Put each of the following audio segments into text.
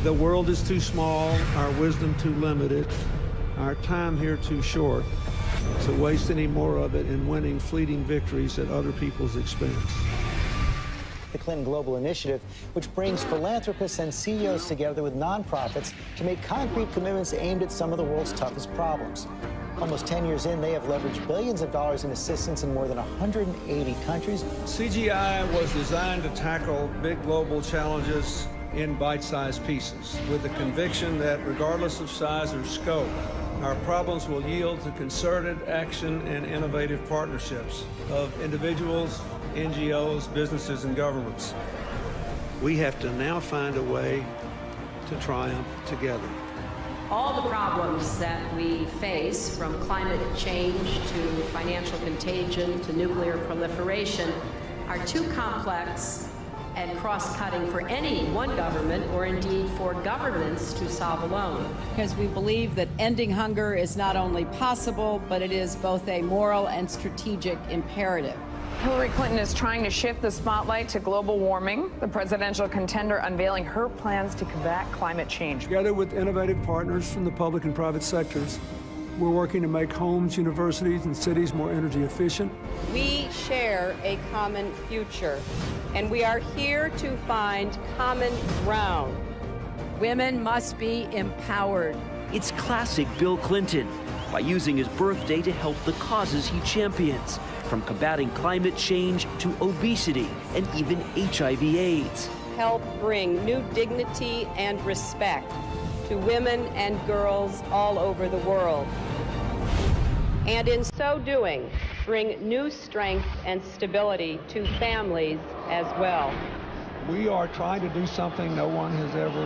The world is too small, our wisdom too limited, our time here too short to waste any more of it in winning fleeting victories at other people's expense. The Clinton Global Initiative, which brings philanthropists and CEOs together with nonprofits to make concrete commitments aimed at some of the world's toughest problems. Almost 10 years in, they have leveraged billions of dollars in assistance in more than 180 countries. CGI was designed to tackle big global challenges in bite-sized pieces, with the conviction that regardless of size or scope, our problems will yield to concerted action and innovative partnerships of individuals, NGOs, businesses, and governments. We have to now find a way to triumph together. All the problems that we face, from climate change to financial contagion to nuclear proliferation, are too complex and cross-cutting for any one government, or indeed for governments, to solve alone. Because we believe that ending hunger is not only possible, but it is both a moral and strategic imperative. Hillary Clinton is trying to shift the spotlight to global warming. The presidential contender unveiling her plans to combat climate change. Together with innovative partners from the public and private sectors, we're working to make homes, universities, and cities more energy efficient. We share a common future, and we are here to find common ground. Women must be empowered. It's classic Bill Clinton, by using his birthday to help the causes he champions, from combating climate change to obesity and even HIV/AIDS. Help bring new dignity and respect to women and girls all over the world. And in so doing, bring new strength and stability to families as well. We are trying to do something no one has ever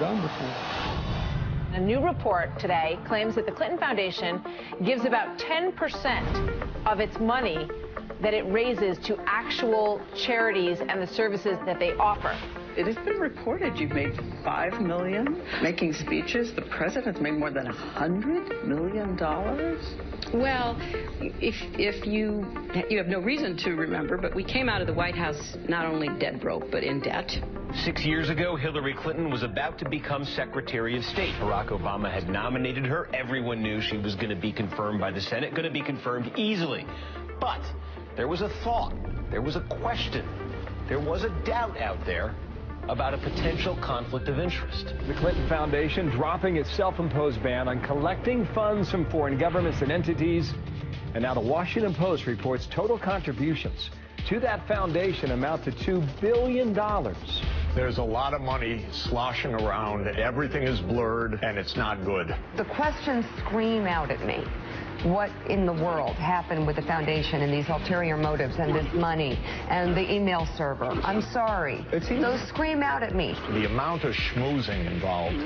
done before. A new report today claims that the Clinton Foundation gives about 10% of its money that it raises to actual charities and the services that they offer. It has been reported you've made $5 million making speeches. The president's made more than $100 million. Well, if you have no reason to remember, but we came out of the White House not only dead broke, but in debt. 6 years ago, Hillary Clinton was about to become Secretary of State. Barack Obama had nominated her. Everyone knew she was going to be confirmed by the Senate, going to be confirmed easily. But there was a thought, there was a question, there was a doubt out there about a potential conflict of interest. The Clinton Foundation dropping its self-imposed ban on collecting funds from foreign governments and entities. And now the Washington Post reports total contributions to that foundation amount to $2 billion. There's a lot of money sloshing around. Everything is blurred, and it's not good. The questions scream out at me. What in the world happened with the foundation and these ulterior motives and this money and the email server? I'm sorry. Those scream out at me. The amount of schmoozing involved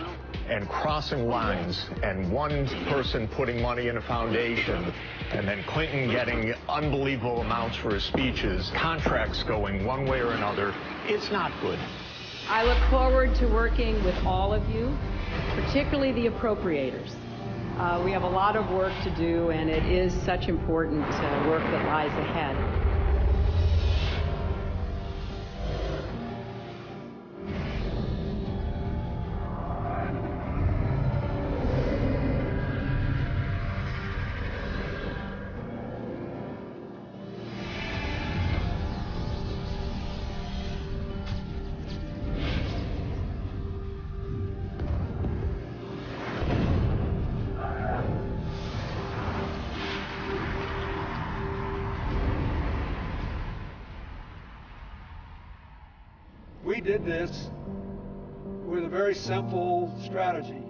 and crossing lines and one person putting money in a foundation and then Clinton getting unbelievable amounts for his speeches, contracts going one way or another, it's not good. I look forward to working with all of you, particularly the appropriators. We have a lot of work to do, and it is such important work that lies ahead. We did this with a very simple strategy.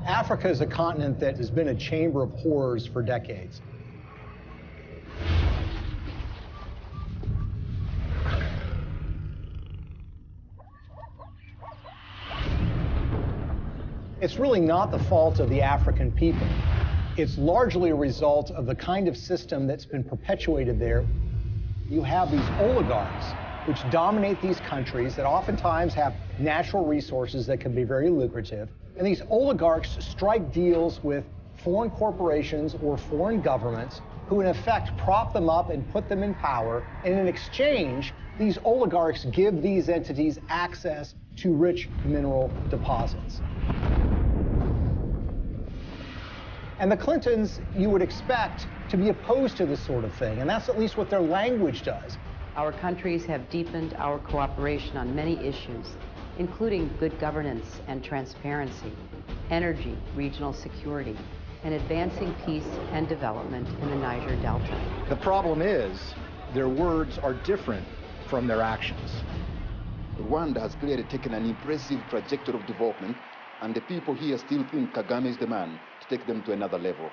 Africa is a continent that has been a chamber of horrors for decades. It's really not the fault of the African people. It's largely a result of the kind of system that's been perpetuated there. You have these oligarchs which dominate these countries that oftentimes have natural resources that can be very lucrative. And these oligarchs strike deals with foreign corporations or foreign governments who in effect prop them up and put them in power. And in exchange, these oligarchs give these entities access to rich mineral deposits. And the Clintons, you would expect to be opposed to this sort of thing, and that's at least what their language does. Our countries have deepened our cooperation on many issues, including good governance and transparency, energy, regional security, and advancing peace and development in the Niger Delta. The problem is their words are different from their actions. Rwanda has clearly taken an impressive trajectory of development, and the people here still think Kagame is the man to take them to another level.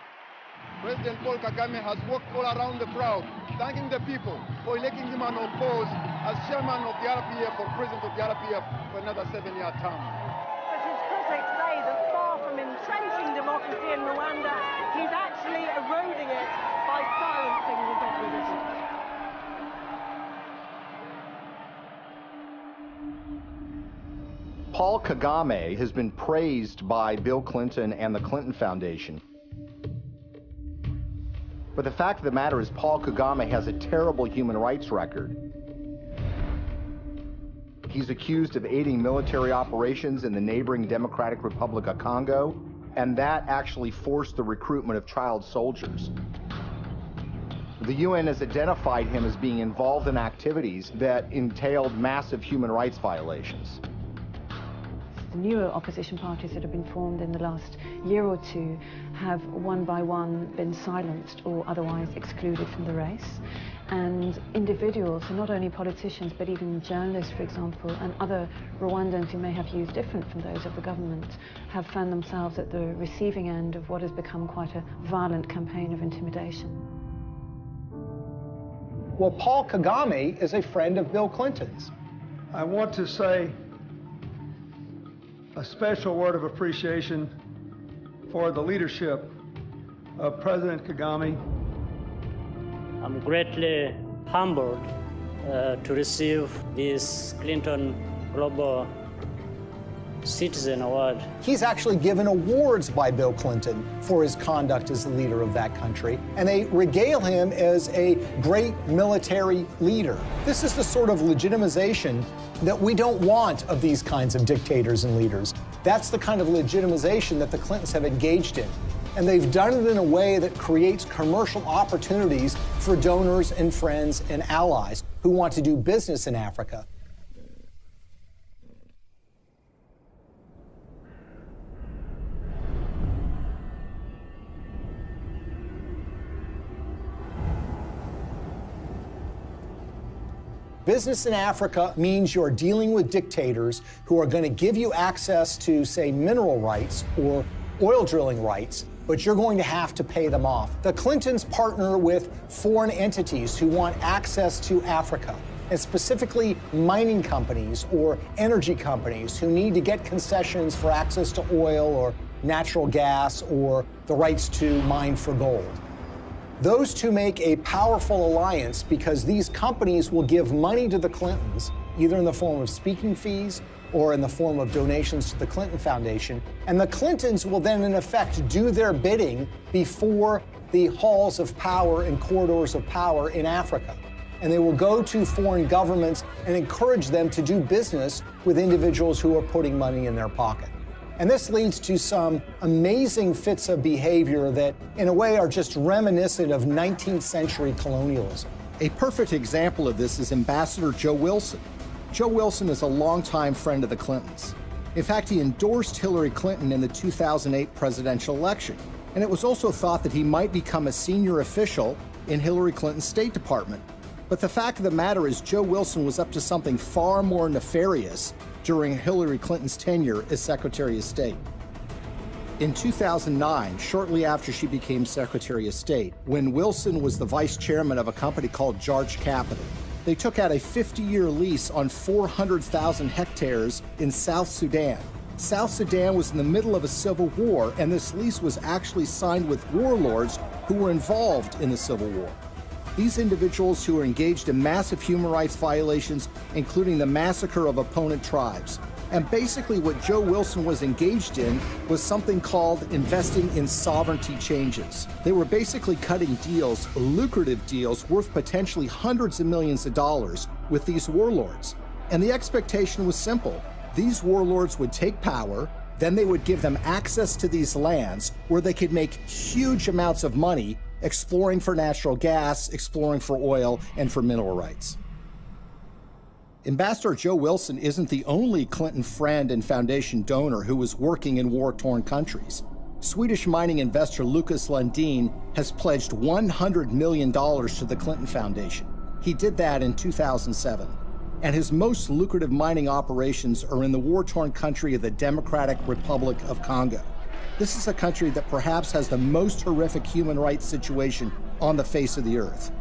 President Paul Kagame has walked all around the crowd, thanking the people for electing him unopposed as chairman of the RPF or president of the RPF for another 7-year term. But his critics say that far from entrenching democracy in Rwanda, he's actually eroding it by silencing his opposition. Paul Kagame has been praised by Bill Clinton and the Clinton Foundation. But the fact of the matter is Paul Kagame has a terrible human rights record. He's accused of aiding military operations in the neighboring Democratic Republic of Congo, and that actually forced the recruitment of child soldiers. The UN has identified him as being involved in activities that entailed massive human rights violations. The newer opposition parties that have been formed in the last year or two have one by one been silenced or otherwise excluded from the race. And individuals, so not only politicians, but even journalists, for example, and other Rwandans who may have views different from those of the government, have found themselves at the receiving end of what has become quite a violent campaign of intimidation. Well, Paul Kagame is a friend of Bill Clinton's. I want to say a special word of appreciation for the leadership of President Kagame. I'm greatly humbled to receive this Clinton Global Citizen Award. He's actually given awards by Bill Clinton for his conduct as the leader of that country, and they regale him as a great military leader. This is the sort of legitimization that we don't want of these kinds of dictators and leaders. That's the kind of legitimization that the Clintons have engaged in. And they've done it in a way that creates commercial opportunities for donors and friends and allies who want to do business in Africa. Business in Africa means you're dealing with dictators who are going to give you access to, say, mineral rights or oil drilling rights, but you're going to have to pay them off. The Clintons partner with foreign entities who want access to Africa, and specifically mining companies or energy companies who need to get concessions for access to oil or natural gas or the rights to mine for gold. Those two make a powerful alliance because these companies will give money to the Clintons, either in the form of speaking fees or in the form of donations to the Clinton Foundation. And the Clintons will then, in effect, do their bidding before the halls of power and corridors of power in Africa. And they will go to foreign governments and encourage them to do business with individuals who are putting money in their pocket. And this leads to some amazing fits of behavior that, in a way, are just reminiscent of 19th century colonialism. A perfect example of this is Ambassador Joe Wilson. Joe Wilson is a longtime friend of the Clintons. In fact, he endorsed Hillary Clinton in the 2008 presidential election. And it was also thought that he might become a senior official in Hillary Clinton's State Department. But the fact of the matter is Joe Wilson was up to something far more nefarious during Hillary Clinton's tenure as Secretary of State. In 2009, shortly after she became Secretary of State, when Wilson was the vice chairman of a company called Jarch Capital, they took out a 50-year lease on 400,000 hectares in South Sudan South Sudan was in the middle of a civil war, and this lease was actually signed with warlords who were involved in the civil war. These individuals who were engaged in massive human rights violations, including the massacre of opponent tribes. And basically what Joe Wilson was engaged in was something called investing in sovereignty changes. They were basically cutting deals, lucrative deals, worth potentially hundreds of millions of dollars with these warlords. And the expectation was simple. These warlords would take power, then they would give them access to these lands where they could make huge amounts of money exploring for natural gas, exploring for oil, and for mineral rights. Ambassador Joe Wilson isn't the only Clinton friend and foundation donor who was working in war-torn countries. Swedish mining investor Lucas Lundin has pledged $100 million to the Clinton Foundation. He did that in 2007. And his most lucrative mining operations are in the war-torn country of the Democratic Republic of Congo. This is a country that perhaps has the most horrific human rights situation on the face of the earth.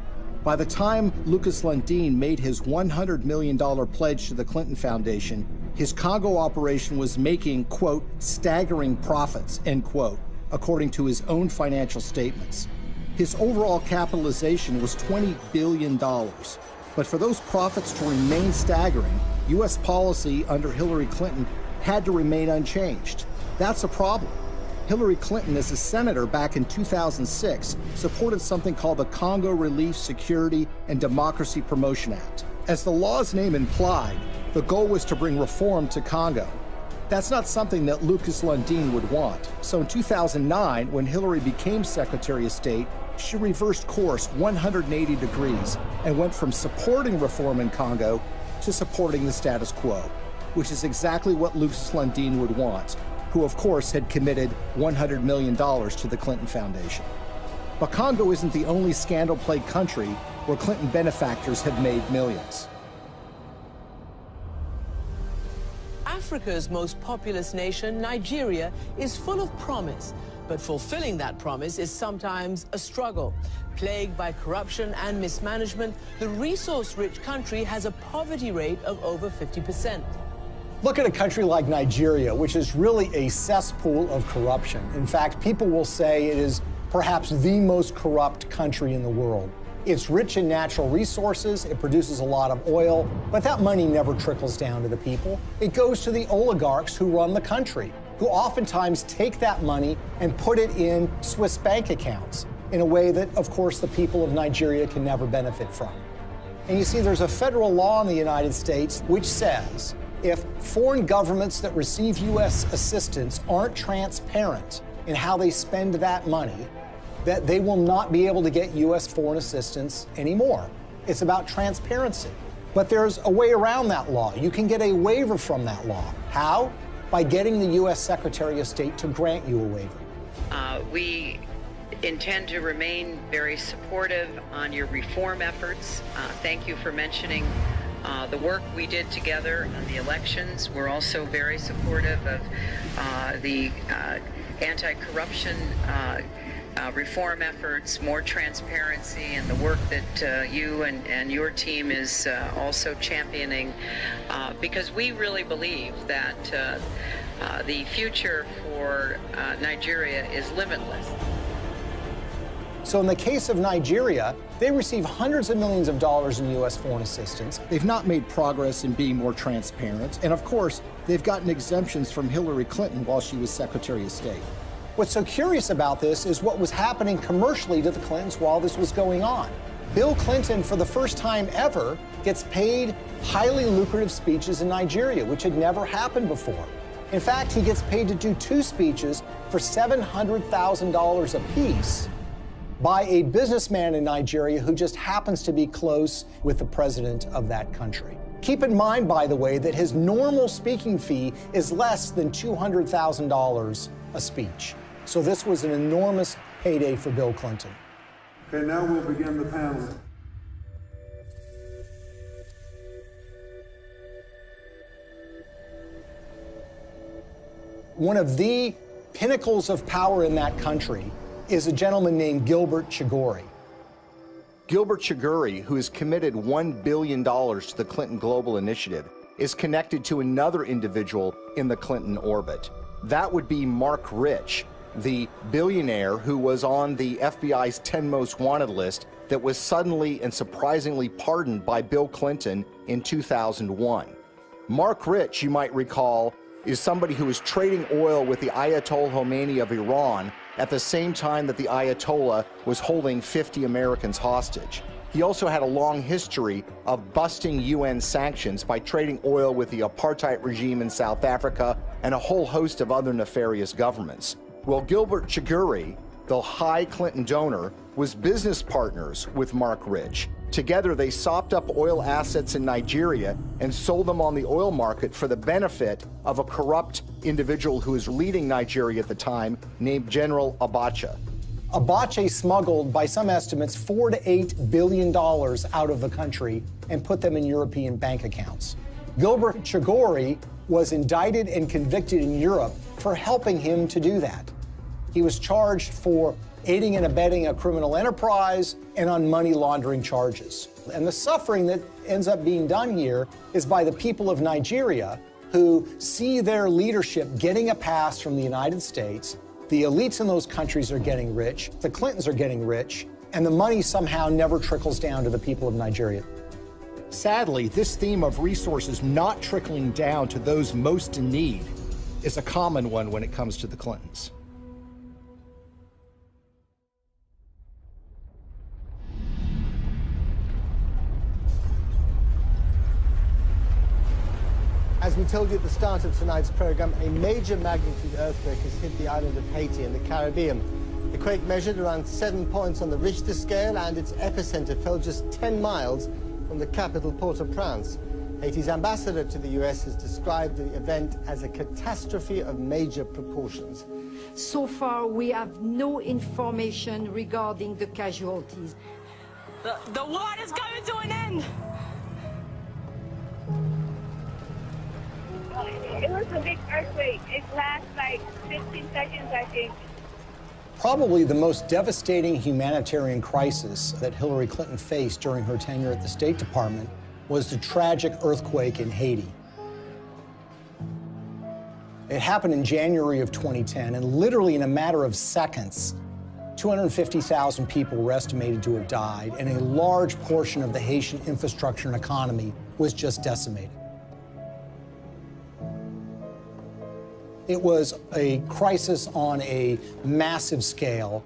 By the time Lucas Lundin made his $100 million pledge to the Clinton Foundation, his Congo operation was making, quote, staggering profits, end quote, according to his own financial statements. His overall capitalization was $20 billion. But for those profits to remain staggering, U.S. policy under Hillary Clinton had to remain unchanged. That's a problem. Hillary Clinton, as a senator back in 2006, supported something called the Congo Relief, Security, and Democracy Promotion Act. As the law's name implied, the goal was to bring reform to Congo. That's not something that Lucas Lundin would want. So in 2009, when Hillary became Secretary of State, she reversed course 180 degrees and went from supporting reform in Congo to supporting the status quo, which is exactly what Lucas Lundin would want, who of course had committed $100 million to the Clinton Foundation. But Congo isn't the only scandal-plagued country where Clinton benefactors have made millions. Africa's most populous nation, Nigeria, is full of promise, but fulfilling that promise is sometimes a struggle. Plagued by corruption and mismanagement, the resource-rich country has a poverty rate of over 50%. Look at a country like Nigeria, which is really a cesspool of corruption. In fact, people will say it is perhaps the most corrupt country in the world. It's rich in natural resources, it produces a lot of oil, but that money never trickles down to the people. It goes to the oligarchs who run the country, who oftentimes take that money and put it in Swiss bank accounts in a way that, of course, the people of Nigeria can never benefit from. And you see, there's a federal law in the United States which says if foreign governments that receive U.S. assistance aren't transparent in how they spend that money, that they will not be able to get U.S. foreign assistance anymore. It's about transparency. But there's a way around that law. You can get a waiver from that law. How? By getting the U.S. Secretary of State to grant you a waiver. We intend to remain very supportive on your reform efforts. Thank you for mentioning the work we did together on the elections. We're also very supportive of the anti-corruption reform efforts, more transparency, and the work that you and your team is also championing, because we really believe that the future for Nigeria is limitless. So in the case of Nigeria, they receive hundreds of millions of dollars in U.S. foreign assistance. They've not made progress in being more transparent, and of course, they've gotten exemptions from Hillary Clinton while she was Secretary of State. What's so curious about this is what was happening commercially to the Clintons while this was going on. Bill Clinton, for the first time ever, gets paid highly lucrative speeches in Nigeria, which had never happened before. In fact, he gets paid to do 2 speeches for $700,000 apiece by a businessman in Nigeria who just happens to be close with the president of that country. Keep in mind, by the way, that his normal speaking fee is less than $200,000 a speech. So this was an enormous payday for Bill Clinton. Okay, now we'll begin the panel. One of the pinnacles of power in that country is a gentleman named Gilbert Chagoury. Gilbert Chagoury, who has committed $1 billion to the Clinton Global Initiative, is connected to another individual in the Clinton orbit. That would be Mark Rich, the billionaire who was on the FBI's 10 most wanted list that was suddenly and surprisingly pardoned by Bill Clinton in 2001. Mark Rich, you might recall, is somebody who was trading oil with the Ayatollah Khomeini of Iran at the same time that the Ayatollah was holding 50 Americans hostage. He also had a long history of busting UN sanctions by trading oil with the apartheid regime in South Africa and a whole host of other nefarious governments. Well, Gilbert Chagoury, the high Clinton donor, was business partners with Mark Rich. Together, they sopped up oil assets in Nigeria and sold them on the oil market for the benefit of a corrupt individual who was leading Nigeria at the time, named General Abacha. Abacha smuggled, by some estimates, $4 to $8 billion out of the country and put them in European bank accounts. Gilbert Chagoury was indicted and convicted in Europe for helping him to do that. He was charged for aiding and abetting a criminal enterprise and on money laundering charges. And the suffering that ends up being done here is by the people of Nigeria, who see their leadership getting a pass from the United States. The elites in those countries are getting rich, the Clintons are getting rich, and the money somehow never trickles down to the people of Nigeria. Sadly, this theme of resources not trickling down to those most in need is a common one when it comes to the Clintons. As we told you at the start of tonight's program, a major magnitude earthquake has hit the island of Haiti in the Caribbean. The quake measured around 7 points on the Richter scale, and its epicenter fell just 10 miles from the capital, Port-au-Prince. Haiti's ambassador to the U.S. has described the event as a catastrophe of major proportions. So far, we have no information regarding the casualties. The war is coming to an end! It was a big earthquake. It lasts like 15 seconds, I think. Probably the most devastating humanitarian crisis that Hillary Clinton faced during her tenure at the State Department was the tragic earthquake in Haiti. It happened in January of 2010, and literally in a matter of seconds, 250,000 people were estimated to have died, and a large portion of the Haitian infrastructure and economy was just decimated. It was a crisis on a massive scale.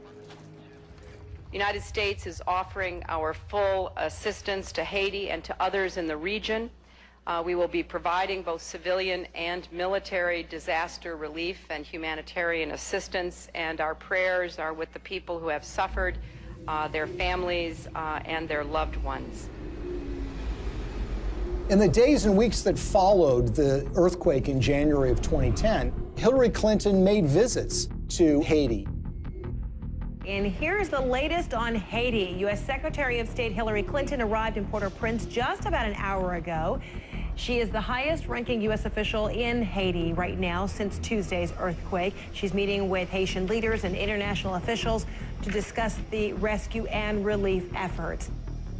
The United States is offering our full assistance to Haiti and to others in the region. We will be providing both civilian and military disaster relief and humanitarian assistance, and our prayers are with the people who have suffered, their families, and their loved ones. In the days and weeks that followed the earthquake in January of 2010, Hillary Clinton made visits to Haiti. And here's the latest on Haiti. U.S. Secretary of State Hillary Clinton arrived in Port-au-Prince just about an hour ago. She is the highest-ranking U.S. official in Haiti right now since Tuesday's earthquake. She's meeting with Haitian leaders and international officials to discuss the rescue and relief efforts.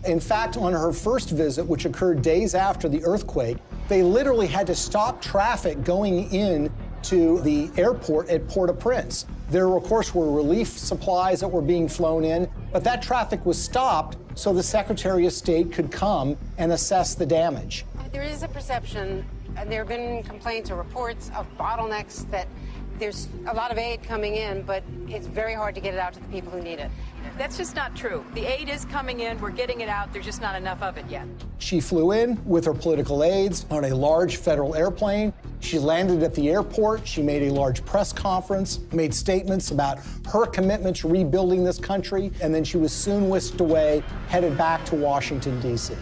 In fact, on her first visit, which occurred days after the earthquake, they literally had to stop traffic going in to the airport at Port-au-Prince. There, of course, were relief supplies that were being flown in, but that traffic was stopped so the Secretary of State could come and assess the damage. There is a perception, there have been complaints or reports of bottlenecks, that there's a lot of aid coming in, but it's very hard to get it out to the people who need it. That's just not true. The aid is coming in, we're getting it out, there's just not enough of it yet. She flew in with her political aides on a large federal airplane. She landed at the airport. She made a large press conference, made statements about her commitment to rebuilding this country, and then she was soon whisked away, headed back to Washington, D.C.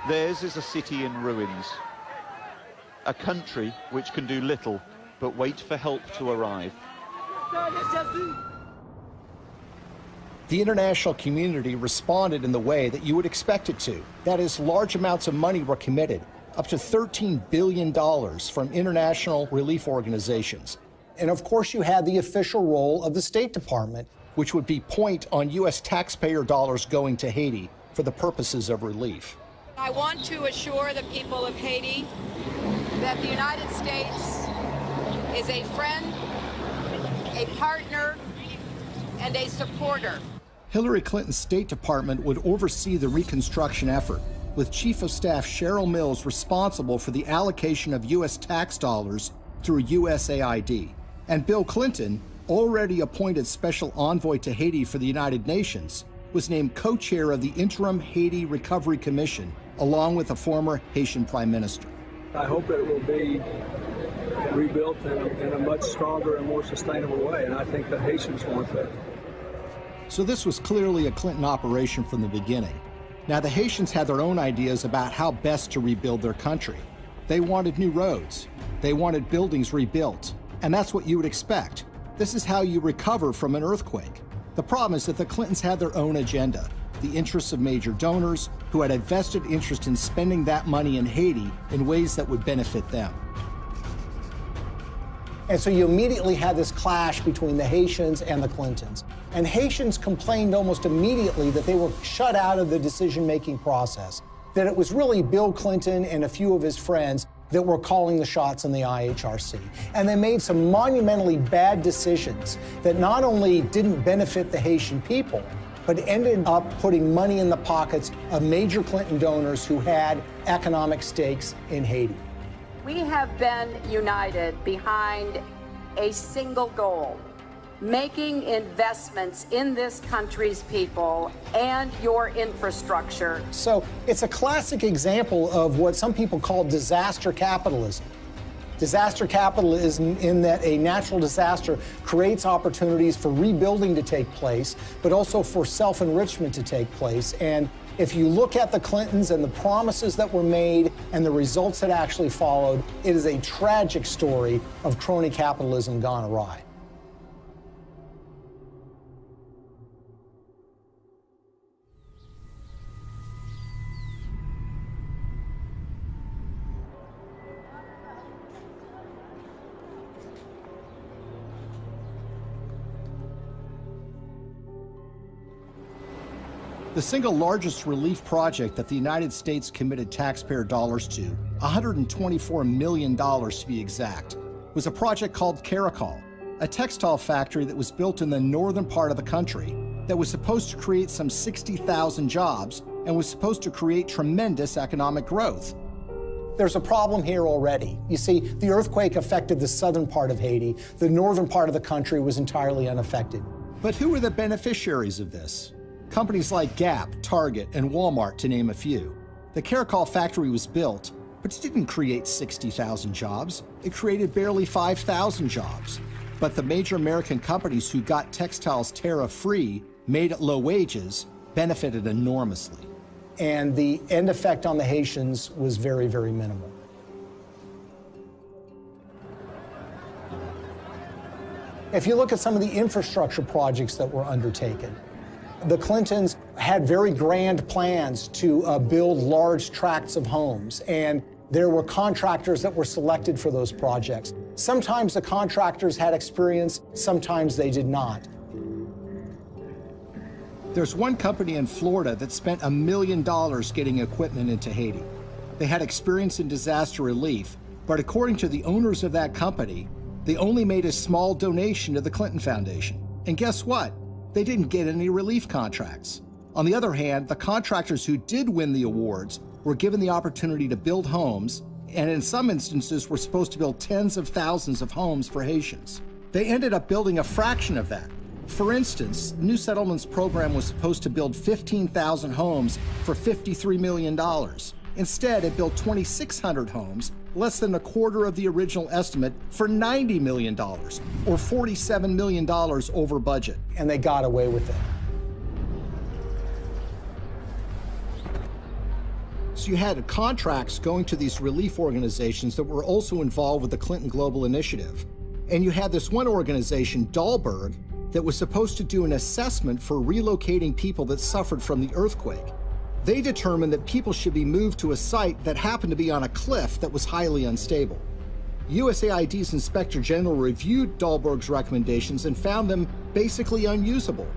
Theirs is a city in ruins, a country which can do little but wait for help to arrive. The international community responded in the way that you would expect it to. That is, large amounts of money were committed, up to $13 billion from international relief organizations. And of course, you had the official role of the State Department, which would be point on U.S. taxpayer dollars going to Haiti, for the purposes of relief. I want to assure the people of Haiti that the United States is a friend, a partner, and a supporter. Hillary Clinton's State Department would oversee the reconstruction effort, with Chief of Staff Cheryl Mills responsible for the allocation of U.S. tax dollars through USAID. And Bill Clinton, already appointed Special Envoy to Haiti for the United Nations, was named co-chair of the Interim Haiti Recovery Commission, along with a former Haitian Prime Minister. I hope that it will be rebuilt in a much stronger and more sustainable way, and I think the Haitians want that. So this was clearly a Clinton operation from the beginning. Now, the Haitians had their own ideas about how best to rebuild their country. They wanted new roads. They wanted buildings rebuilt. And that's what you would expect. This is how you recover from an earthquake. The problem is that the Clintons had their own agenda, the interests of major donors who had a vested interest in spending that money in Haiti in ways that would benefit them. And so you immediately had this clash between the Haitians and the Clintons. And Haitians complained almost immediately that they were shut out of the decision-making process, that it was really Bill Clinton and a few of his friends that were calling the shots in the IHRC. And they made some monumentally bad decisions that not only didn't benefit the Haitian people, but ended up putting money in the pockets of major Clinton donors who had economic stakes in Haiti. We have been united behind a single goal: making investments in this country's people and your infrastructure. So it's a classic example of what some people call disaster capitalism. Disaster capitalism in that a natural disaster creates opportunities for rebuilding to take place, but also for self-enrichment to take place. And if you look at the Clintons and the promises that were made and the results that actually followed, it is a tragic story of crony capitalism gone awry. The single largest relief project that the United States committed taxpayer dollars to, $124 million to be exact, was a project called Caracol, a textile factory that was built in the northern part of the country that was supposed to create some 60,000 jobs and was supposed to create tremendous economic growth. There's a problem here already. You see, the earthquake affected the southern part of Haiti. The northern part of the country was entirely unaffected. But who were the beneficiaries of this? Companies like Gap, Target, and Walmart, to name a few. The Caracol factory was built, but it didn't create 60,000 jobs. It created barely 5,000 jobs. But the major American companies who got textiles tariff-free, made at low wages, benefited enormously. And the end effect on the Haitians was very, very minimal. If you look at some of the infrastructure projects that were undertaken, the Clintons had very grand plans to build large tracts of homes, and there were contractors that were selected for those projects. Sometimes the contractors had experience, sometimes they did not. There's one company in Florida that spent $1 million getting equipment into Haiti. They had experience in disaster relief, but according to the owners of that company, they only made a small donation to the Clinton Foundation. And guess what? They didn't get any relief contracts. On the other hand, the contractors who did win the awards were given the opportunity to build homes, and in some instances were supposed to build tens of thousands of homes for Haitians. They ended up building a fraction of that. For instance, the New Settlements program was supposed to build 15,000 homes for $53 million. Instead, it built 2,600 homes, less than a quarter of the original estimate, for $90 million, or $47 million over budget. And they got away with it. So you had contracts going to these relief organizations that were also involved with the Clinton Global Initiative. And you had this one organization, Dahlberg, that was supposed to do an assessment for relocating people that suffered from the earthquake. They determined that people should be moved to a site that happened to be on a cliff that was highly unstable. USAID's Inspector General reviewed Dahlberg's recommendations and found them basically unusable.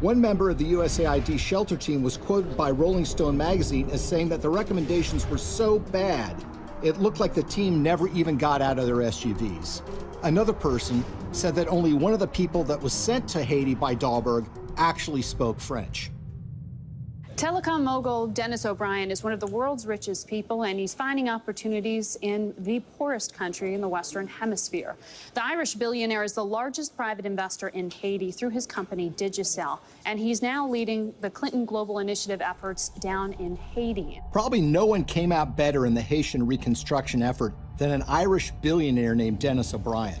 One member of the USAID shelter team was quoted by Rolling Stone magazine as saying that the recommendations were so bad, it looked like the team never even got out of their SUVs. Another person said that only one of the people that was sent to Haiti by Dahlberg actually spoke French. Telecom mogul Dennis O'Brien is one of the world's richest people, and he's finding opportunities in the poorest country in the Western Hemisphere. The Irish billionaire is the largest private investor in Haiti through his company Digicel, and he's now leading the Clinton Global Initiative efforts down in Haiti. Probably no one came out better in the Haitian reconstruction effort than an Irish billionaire named Dennis O'Brien.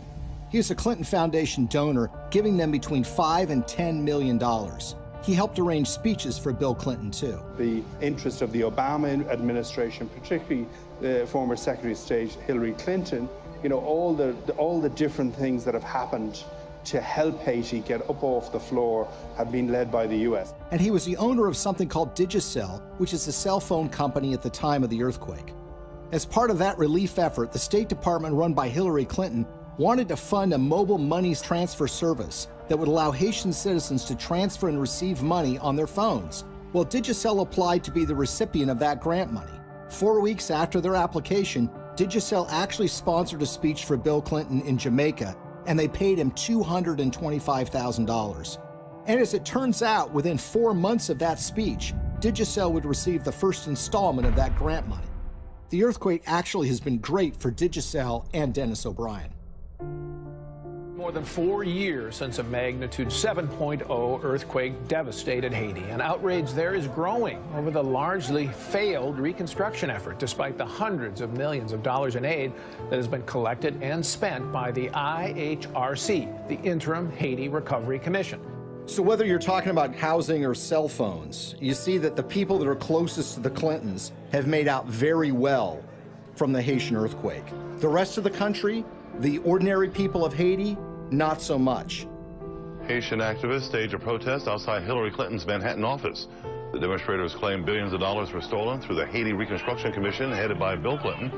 He is a Clinton Foundation donor, giving them between $5 and $10 million. He helped arrange speeches for Bill Clinton, too. The interest of the Obama administration, particularly the former Secretary of State Hillary Clinton, you know, all the different things that have happened to help Haiti get up off the floor have been led by the U.S. And he was the owner of something called Digicel, which is a cell phone company at the time of the earthquake. As part of that relief effort, the State Department run by Hillary Clinton wanted to fund a mobile money transfer service that would allow Haitian citizens to transfer and receive money on their phones. Well, Digicel applied to be the recipient of that grant money. 4 weeks after their application, Digicel actually sponsored a speech for Bill Clinton in Jamaica, and they paid him $225,000. And as it turns out, within 4 months of that speech, Digicel would receive the first installment of that grant money. The earthquake actually has been great for Digicel and Dennis O'Brien. More than 4 years since a magnitude 7.0 earthquake devastated Haiti, and outrage there is growing over the largely failed reconstruction effort, despite the hundreds of millions of dollars in aid that has been collected and spent by the IHRC, the Interim Haiti Recovery Commission. So whether you're talking about housing or cell phones, you see that the people that are closest to the Clintons have made out very well from the Haitian earthquake. The rest of the country, the ordinary people of Haiti, not so much. Haitian activists staged a protest outside Hillary Clinton's Manhattan office. The demonstrators claim billions of dollars were stolen through the Haiti Reconstruction Commission headed by Bill Clinton.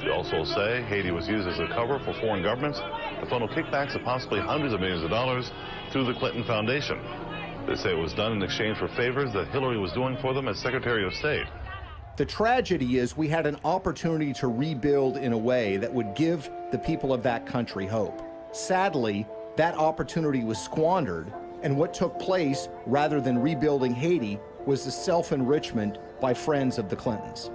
They also say Haiti was used as a cover for foreign governments to funnel kickbacks of possibly hundreds of millions of dollars through the Clinton Foundation. They say it was done in exchange for favors that Hillary was doing for them as Secretary of State. The tragedy is we had an opportunity to rebuild in a way that would give the people of that country hope. Sadly, that opportunity was squandered, and what took place, rather than rebuilding Haiti, was the self-enrichment by friends of the Clintons.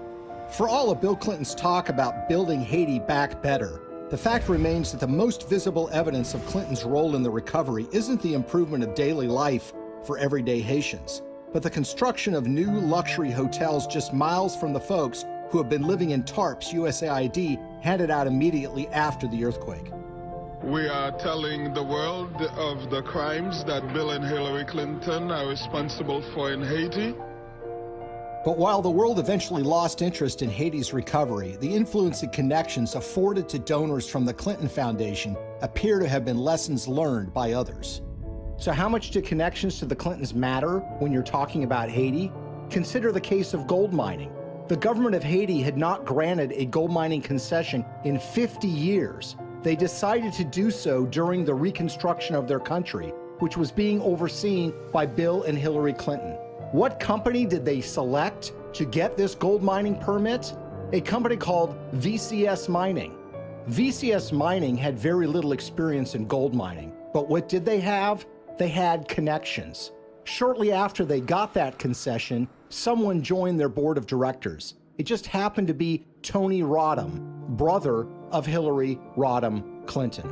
For all of Bill Clinton's talk about building Haiti back better, the fact remains that the most visible evidence of Clinton's role in the recovery isn't the improvement of daily life for everyday Haitians, but the construction of new luxury hotels just miles from the folks who have been living in tarps USAID handed out immediately after the earthquake. We are telling the world of the crimes that Bill and Hillary Clinton are responsible for in Haiti. But while the world eventually lost interest in Haiti's recovery, the influence and connections afforded to donors from the Clinton Foundation appear to have been lessons learned by others. So how much do connections to the Clintons matter when you're talking about Haiti? Consider the case of gold mining. The government of Haiti had not granted a gold mining concession in 50 years. They decided to do so during the reconstruction of their country, which was being overseen by Bill and Hillary Clinton. What company did they select to get this gold mining permit? A company called VCS Mining. VCS Mining had very little experience in gold mining, but what did they have? They had connections. Shortly after they got that concession, someone joined their board of directors. It just happened to be Tony Rodham, brother of Hillary Rodham Clinton.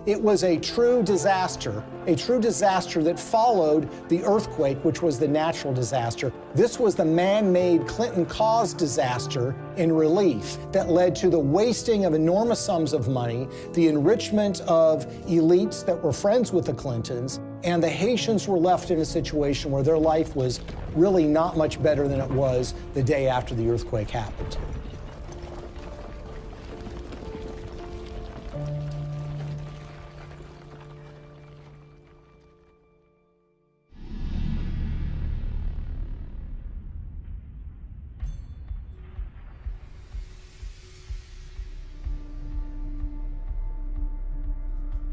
It was a true disaster that followed the earthquake, which was the natural disaster. This was the man-made Clinton-caused disaster in relief that led to the wasting of enormous sums of money, the enrichment of elites that were friends with the Clintons, and the Haitians were left in a situation where their life was really not much better than it was the day after the earthquake happened.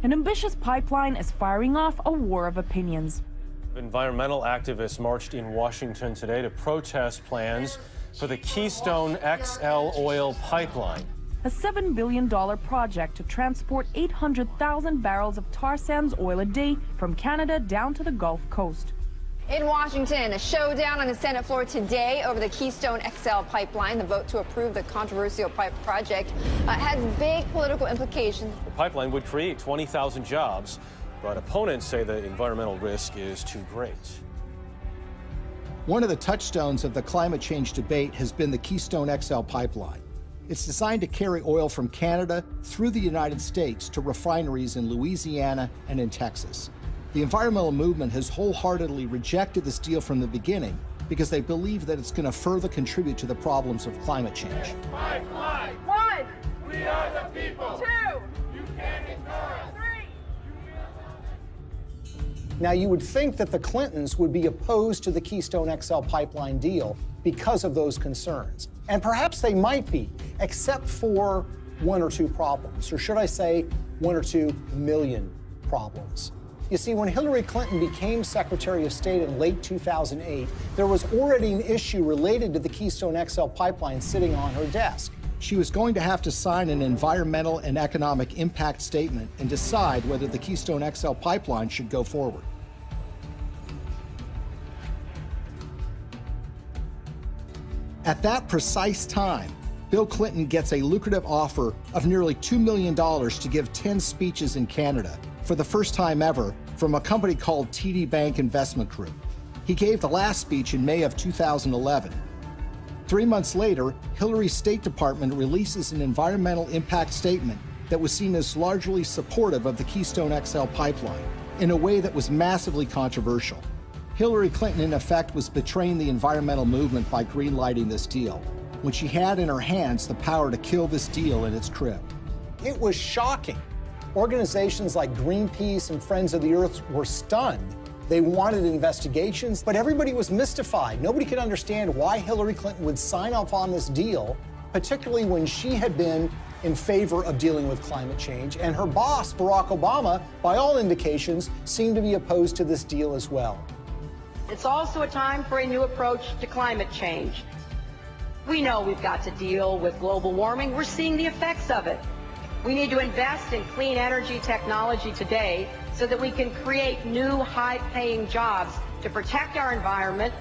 An ambitious pipeline is firing off a war of opinions. Environmental activists marched in Washington today to protest plans for the Keystone XL oil pipeline. A $7 billion project to transport 800,000 barrels of tar sands oil a day from Canada down to the Gulf Coast. In Washington, a showdown on the Senate floor today over the Keystone XL pipeline. The vote to approve the controversial project has big political implications. The pipeline would create 20,000 jobs, but opponents say the environmental risk is too great. One of the touchstones of the climate change debate has been the Keystone XL pipeline. It's designed to carry oil from Canada through the United States to refineries in Louisiana and in Texas. The environmental movement has wholeheartedly rejected this deal from the beginning because they believe that it's going to further contribute to the problems of climate change. Pipeline. 1. We are the people. 2. You can't ignore us. 3. Now, you would think that the Clintons would be opposed to the Keystone XL pipeline deal because of those concerns. And perhaps they might be, except for one or two problems, or should I say 1 or 2 million problems. You see, when Hillary Clinton became Secretary of State in late 2008, there was already an issue related to the Keystone XL pipeline sitting on her desk. She was going to have to sign an environmental and economic impact statement and decide whether the Keystone XL pipeline should go forward. At that precise time, Bill Clinton gets a lucrative offer of nearly $2 million to give 10 speeches in Canada for the first time ever from a company called TD Bank Investment Group. He gave the last speech in May of 2011. 3 months later, Hillary's State Department releases an environmental impact statement that was seen as largely supportive of the Keystone XL pipeline in a way that was massively controversial. Hillary Clinton, in effect, was betraying the environmental movement by greenlighting this deal, when she had in her hands the power to kill this deal in its crib. It was shocking. Organizations like Greenpeace and Friends of the Earth were stunned. They wanted investigations, but everybody was mystified. Nobody could understand why Hillary Clinton would sign off on this deal, particularly when she had been in favor of dealing with climate change, and her boss, Barack Obama, by all indications, seemed to be opposed to this deal as well. It's also a time for a new approach to climate change. We know we've got to deal with global warming. We're seeing the effects of it. We need to invest in clean energy technology today so that we can create new high-paying jobs to protect our environment,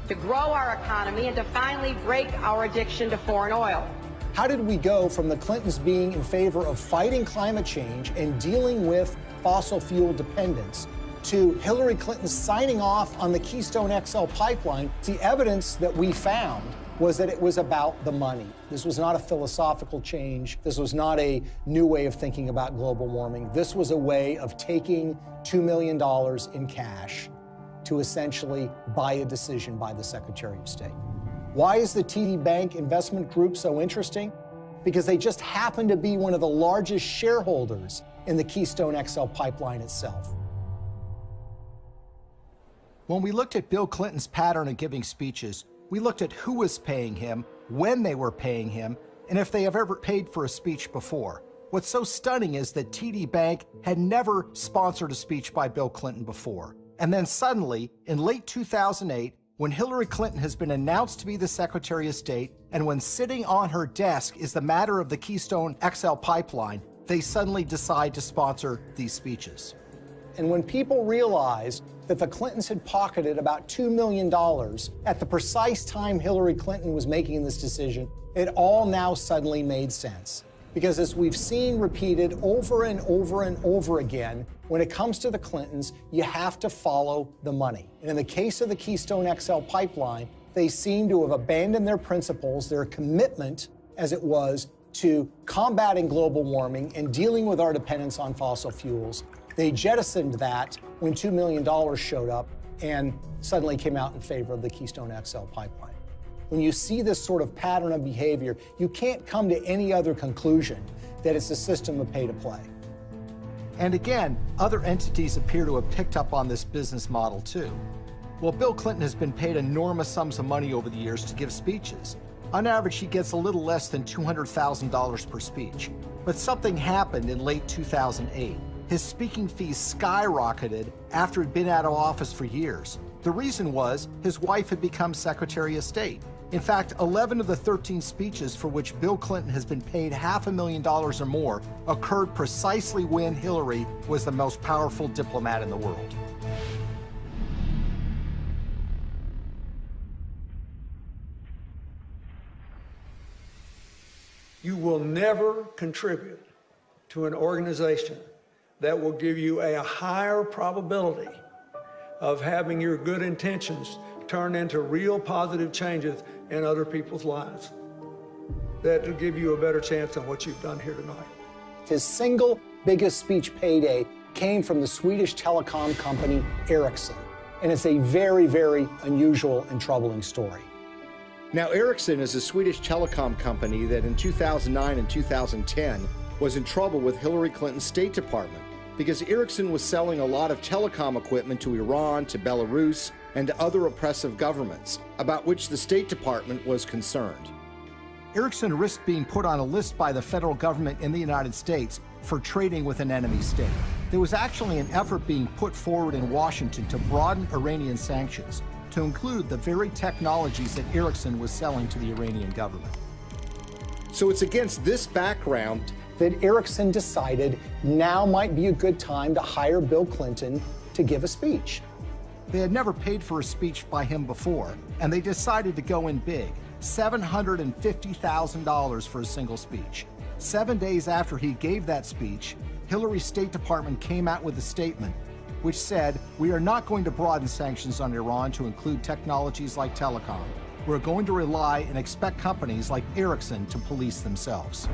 to grow our economy, and to finally break our addiction to foreign oil. How did we go from the Clintons being in favor of fighting climate change and dealing with fossil fuel dependence to Hillary Clinton signing off on the Keystone XL pipeline? The evidence that we found was that it was about the money. This was not a philosophical change. This was not a new way of thinking about global warming. This was a way of taking $2 million in cash to essentially buy a decision by the Secretary of State. Why is the TD Bank Investment Group so interesting? Because they just happen to be one of the largest shareholders in the Keystone XL pipeline itself. When we looked at Bill Clinton's pattern of giving speeches, we looked at who was paying him, when they were paying him, and if they have ever paid for a speech before. What's so stunning is that TD Bank had never sponsored a speech by Bill Clinton before. And then suddenly, in late 2008, when Hillary Clinton has been announced to be the Secretary of State, and when sitting on her desk is the matter of the Keystone XL pipeline, they suddenly decide to sponsor these speeches. And when people realized that the Clintons had pocketed about $2 million at the precise time Hillary Clinton was making this decision, it all now suddenly made sense. Because as we've seen repeated over and over and over again, when it comes to the Clintons, you have to follow the money. And in the case of the Keystone XL pipeline, they seem to have abandoned their principles, their commitment, as it was, to combating global warming and dealing with our dependence on fossil fuels. They jettisoned that when $2 million showed up and suddenly came out in favor of the Keystone XL pipeline. When you see this sort of pattern of behavior, you can't come to any other conclusion that it's a system of pay to play. And again, other entities appear to have picked up on this business model too. Well, Bill Clinton has been paid enormous sums of money over the years to give speeches. On average, he gets a little less than $200,000 per speech. But something happened in late 2008. his speaking fees skyrocketed after he'd been out of office for years. The reason was his wife had become Secretary of State. In fact, 11 of the 13 speeches for which Bill Clinton has been paid $500,000 or more occurred precisely when Hillary was the most powerful diplomat in the world. You will never contribute to an organization that will give you a higher probability of having your good intentions turn into real positive changes in other people's lives. That will give you a better chance than what you've done here tonight. His single biggest speech payday came from the Swedish telecom company Ericsson. And it's a very, very unusual and troubling story. Now, Ericsson is a Swedish telecom company that in 2009 and 2010 was in trouble with Hillary Clinton's State Department because Ericsson was selling a lot of telecom equipment to Iran, to Belarus, and to other oppressive governments, about which the State Department was concerned. Ericsson risked being put on a list by the federal government in the United States for trading with an enemy state. There was actually an effort being put forward in Washington to broaden Iranian sanctions to include the very technologies that Ericsson was selling to the Iranian government. So it's against this background that Ericsson decided now might be a good time to hire Bill Clinton to give a speech. They had never paid for a speech by him before, and they decided to go in big, $750,000 for a single speech. 7 days after he gave that speech, Hillary's State Department came out with a statement which said, "We are not going to broaden sanctions on Iran to include technologies like telecom. We're going to rely and expect companies like Ericsson to police themselves."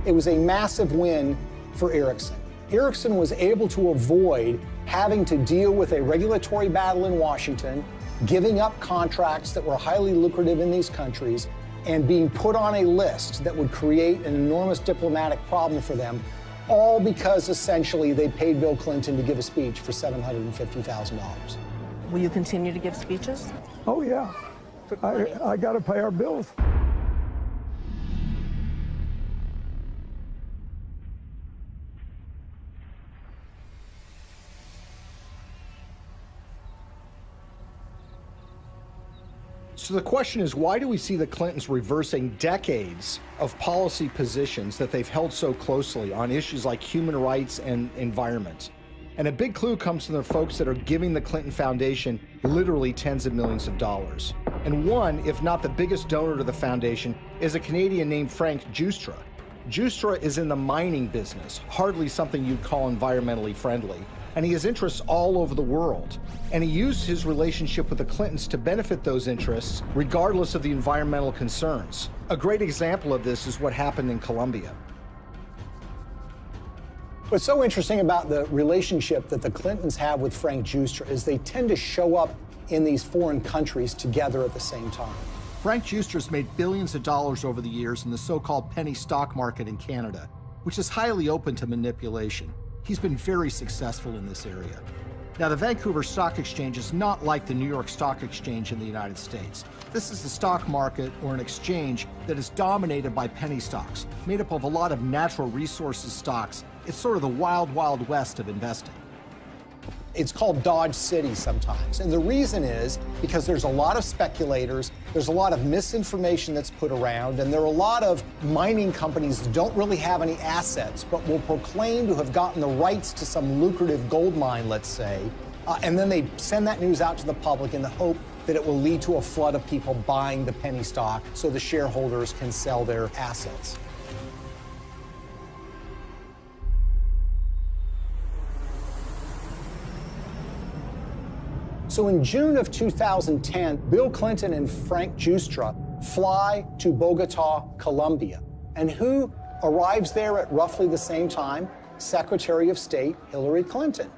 It was a massive win for Ericsson. Ericsson was able to avoid having to deal with a regulatory battle in Washington, giving up contracts that were highly lucrative in these countries, and being put on a list that would create an enormous diplomatic problem for them, all because essentially they paid Bill Clinton to give a speech for $750,000. Will you continue to give speeches? Oh, yeah. I got to pay our bills. So the question is, why do we see the Clintons reversing decades of policy positions that they've held so closely on issues like human rights and environment? And a big clue comes from the folks that are giving the Clinton Foundation literally tens of millions of dollars. And one, if not the biggest donor to the foundation, is a Canadian named Frank Giustra. Giustra is in the mining business, hardly something you'd call environmentally friendly. And he has interests all over the world. And he used his relationship with the Clintons to benefit those interests, regardless of the environmental concerns. A great example of this is what happened in Colombia. What's so interesting about the relationship that the Clintons have with Frank Giustra is they tend to show up in these foreign countries together at the same time. Frank Giustra's made billions of dollars over the years in the so-called penny stock market in Canada, which is highly open to manipulation. He's been very successful in this area. Now, the Vancouver Stock Exchange is not like the New York Stock Exchange in the United States. This is the stock market or an exchange that is dominated by penny stocks, made up of a lot of natural resources stocks. It's sort of the wild, wild west of investing. It's called Dodge City sometimes. And the reason is because there's a lot of speculators, there's a lot of misinformation that's put around, and there are a lot of mining companies that don't really have any assets, but will proclaim to have gotten the rights to some lucrative gold mine, let's say, and then they send that news out to the public in the hope that it will lead to a flood of people buying the penny stock so the shareholders can sell their assets. So in June of 2010, Bill Clinton and Frank Giustra fly to Bogota, Colombia. And who arrives there at roughly the same time? Secretary of State Hillary Clinton.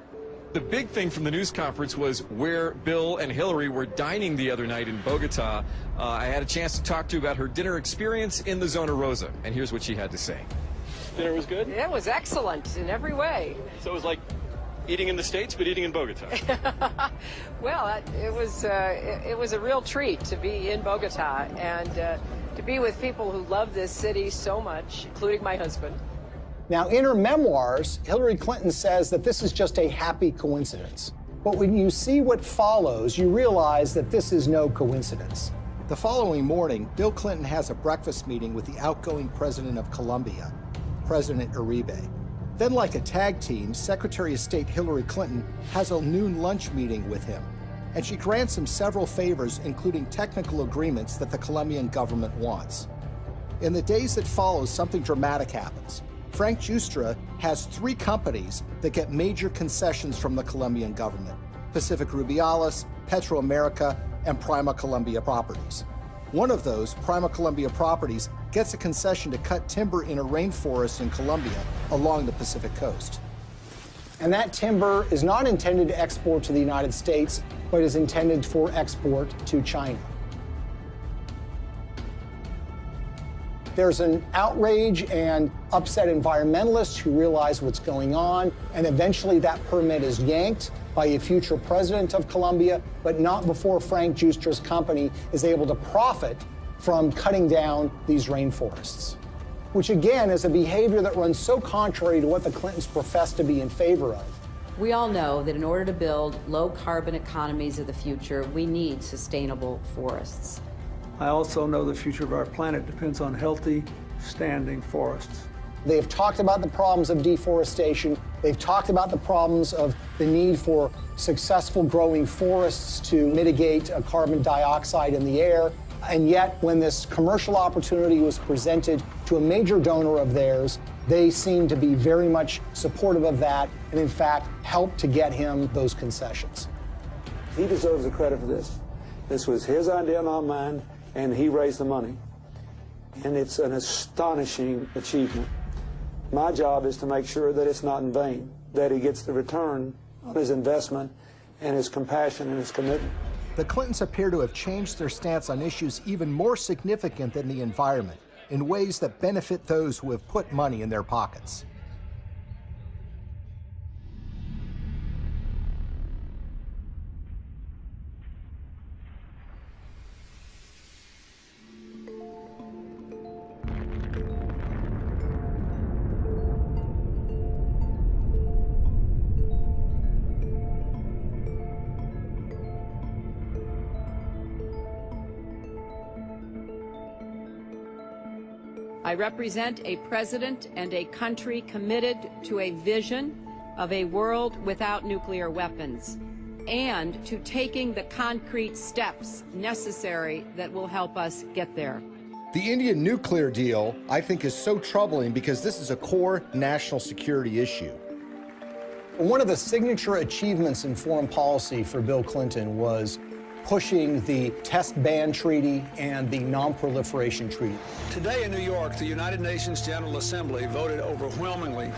The big thing from the news conference was where Bill and Hillary were dining the other night in Bogota. I had a chance to talk to her about her dinner experience in the Zona Rosa, and here's what she had to say. Dinner was good? It was excellent in every way. So it was like eating in the States, but eating in Bogota. Well, it was a real treat to be in Bogota and to be with people who love this city so much, including my husband. Now, in her memoirs, Hillary Clinton says that this is just a happy coincidence. But when you see what follows, you realize that this is no coincidence. The following morning, Bill Clinton has a breakfast meeting with the outgoing president of Colombia, President Uribe. Then, like a tag team, Secretary of State Hillary Clinton has a noon lunch meeting with him, and she grants him several favors, including technical agreements that the Colombian government wants. In the days that follow, something dramatic happens. Frank Giustra has 3 companies that get major concessions from the Colombian government: Pacific Rubiales, Petroamerica, and Prima Colombia Properties. One of those, Prima Colombia Properties, gets a concession to cut timber in a rainforest in Colombia along the Pacific coast. And that timber is not intended to export to the United States, but is intended for export to China. There's an outrage and upset environmentalists who realize what's going on, and eventually that permit is yanked by a future president of Colombia, but not before Frank Giustra's company is able to profit from cutting down these rainforests, which again is a behavior that runs so contrary to what the Clintons profess to be in favor of. We all know that in order to build low-carbon economies of the future, we need sustainable forests. I also know the future of our planet depends on healthy, standing forests. They've talked about the problems of deforestation. They've talked about the problems of the need for successful growing forests to mitigate carbon dioxide in the air. And yet, when this commercial opportunity was presented to a major donor of theirs, they seemed to be very much supportive of that and, in fact, helped to get him those concessions. He deserves the credit for this. This was his idea, not mine, and he raised the money. And it's an astonishing achievement. My job is to make sure that it's not in vain, that he gets the return on his investment and his compassion and his commitment. The Clintons appear to have changed their stance on issues even more significant than the environment, in ways that benefit those who have put money in their pockets. I represent a president and a country committed to a vision of a world without nuclear weapons and to taking the concrete steps necessary that will help us get there. The Indian nuclear deal, I think, is so troubling because this is a core national security issue. One of the signature achievements in foreign policy for Bill Clinton was pushing the Test Ban Treaty and the Non-Proliferation Treaty. Today in New York, the United Nations General Assembly voted overwhelmingly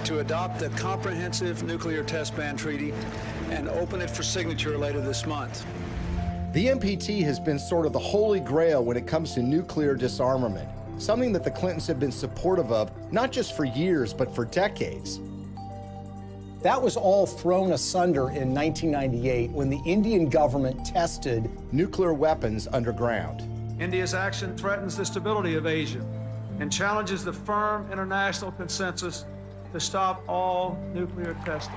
to adopt the Comprehensive Nuclear Test Ban Treaty and open it for signature later this month. The NPT has been sort of the holy grail when it comes to nuclear disarmament, something that the Clintons have been supportive of, not just for years, but for decades. That was all thrown asunder in 1998 when the Indian government tested nuclear weapons underground. India's action threatens the stability of Asia and challenges the firm international consensus to stop all nuclear testing.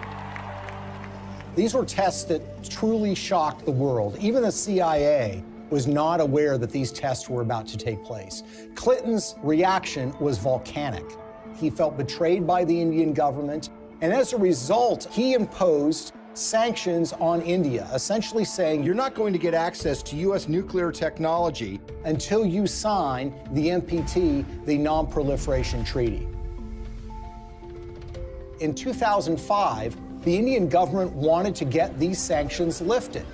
These were tests that truly shocked the world. Even the CIA was not aware that these tests were about to take place. Clinton's reaction was volcanic. He felt betrayed by the Indian government, and as a result, he imposed sanctions on India, essentially saying, you're not going to get access to U.S. nuclear technology until you sign the NPT, the Non-Proliferation Treaty. In 2005, the Indian government wanted to get these sanctions lifted.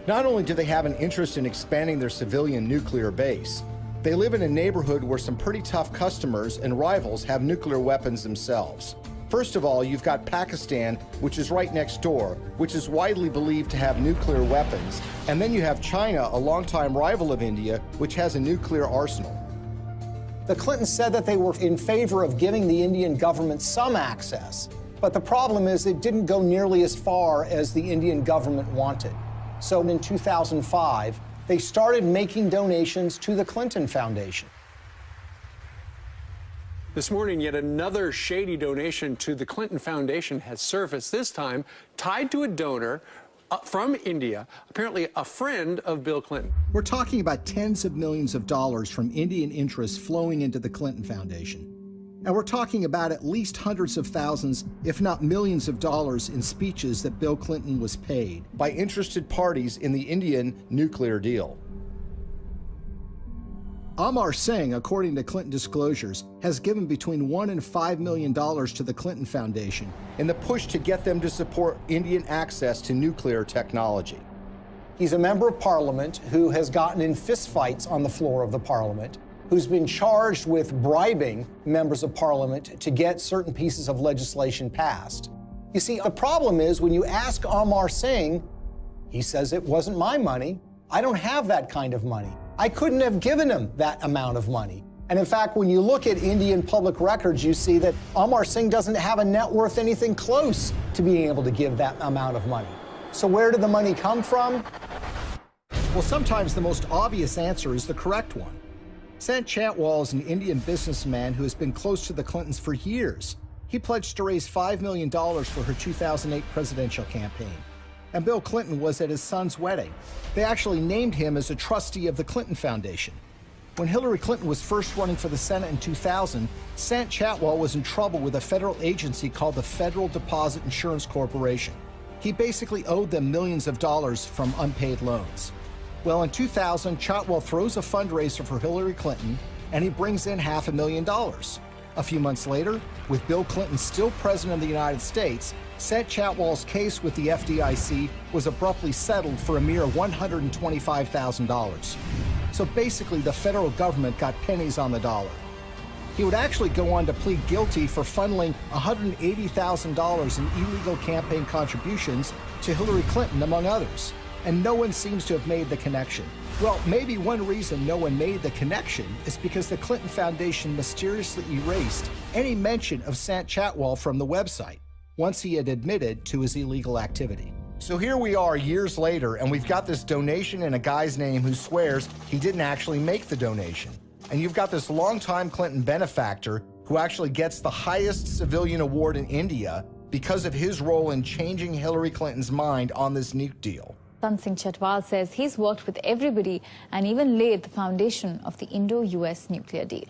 Not only do they have an interest in expanding their civilian nuclear base, they live in a neighborhood where some pretty tough customers and rivals have nuclear weapons themselves. First of all, you've got Pakistan, which is right next door, which is widely believed to have nuclear weapons. And then you have China, a longtime rival of India, which has a nuclear arsenal. The Clintons said that they were in favor of giving the Indian government some access, but the problem is it didn't go nearly as far as the Indian government wanted. So in 2005, they started making donations to the Clinton Foundation. This morning, yet another shady donation to the Clinton Foundation has surfaced, this time tied to a donor from India, apparently a friend of Bill Clinton. We're talking about tens of millions of dollars from Indian interests flowing into the Clinton Foundation. And we're talking about at least hundreds of thousands, if not millions of dollars in speeches that Bill Clinton was paid by interested parties in the Indian nuclear deal. Amar Singh, according to Clinton disclosures, has given between $1 and $5 million to the Clinton Foundation in the push to get them to support Indian access to nuclear technology. He's a member of parliament who has gotten in fistfights on the floor of the parliament, who's been charged with bribing members of parliament to get certain pieces of legislation passed. You see, the problem is when you ask Amar Singh, he says it wasn't my money. I don't have that kind of money. I couldn't have given him that amount of money. And in fact, when you look at Indian public records, you see that Amar Singh doesn't have a net worth anything close to being able to give that amount of money. So where did the money come from? Well, sometimes the most obvious answer is the correct one. Sant Chhatwal is an Indian businessman who has been close to the Clintons for years. He pledged to raise $5 million for her 2008 presidential campaign. And Bill Clinton was at his son's wedding. They actually named him as a trustee of the Clinton Foundation. When Hillary Clinton was first running for the Senate in 2000, Sant Chhatwal was in trouble with a federal agency called the Federal Deposit Insurance Corporation. He basically owed them millions of dollars from unpaid loans. Well, in 2000, Chhatwal throws a fundraiser for Hillary Clinton, and he brings in $500,000. A few months later, with Bill Clinton still president of the United States, Sant Chhatwal's case with the FDIC was abruptly settled for a mere $125,000. So basically, the federal government got pennies on the dollar. He would actually go on to plead guilty for funneling $180,000 in illegal campaign contributions to Hillary Clinton, among others. And no one seems to have made the connection. Well, maybe one reason no one made the connection is because the Clinton Foundation mysteriously erased any mention of Sant Chhatwal from the website once he had admitted to his illegal activity. So here we are years later, and we've got this donation in a guy's name who swears he didn't actually make the donation. And you've got this longtime Clinton benefactor who actually gets the highest civilian award in India because of his role in changing Hillary Clinton's mind on this nuke deal. Sant Chhatwal says he's worked with everybody and even laid the foundation of the Indo-US nuclear deal.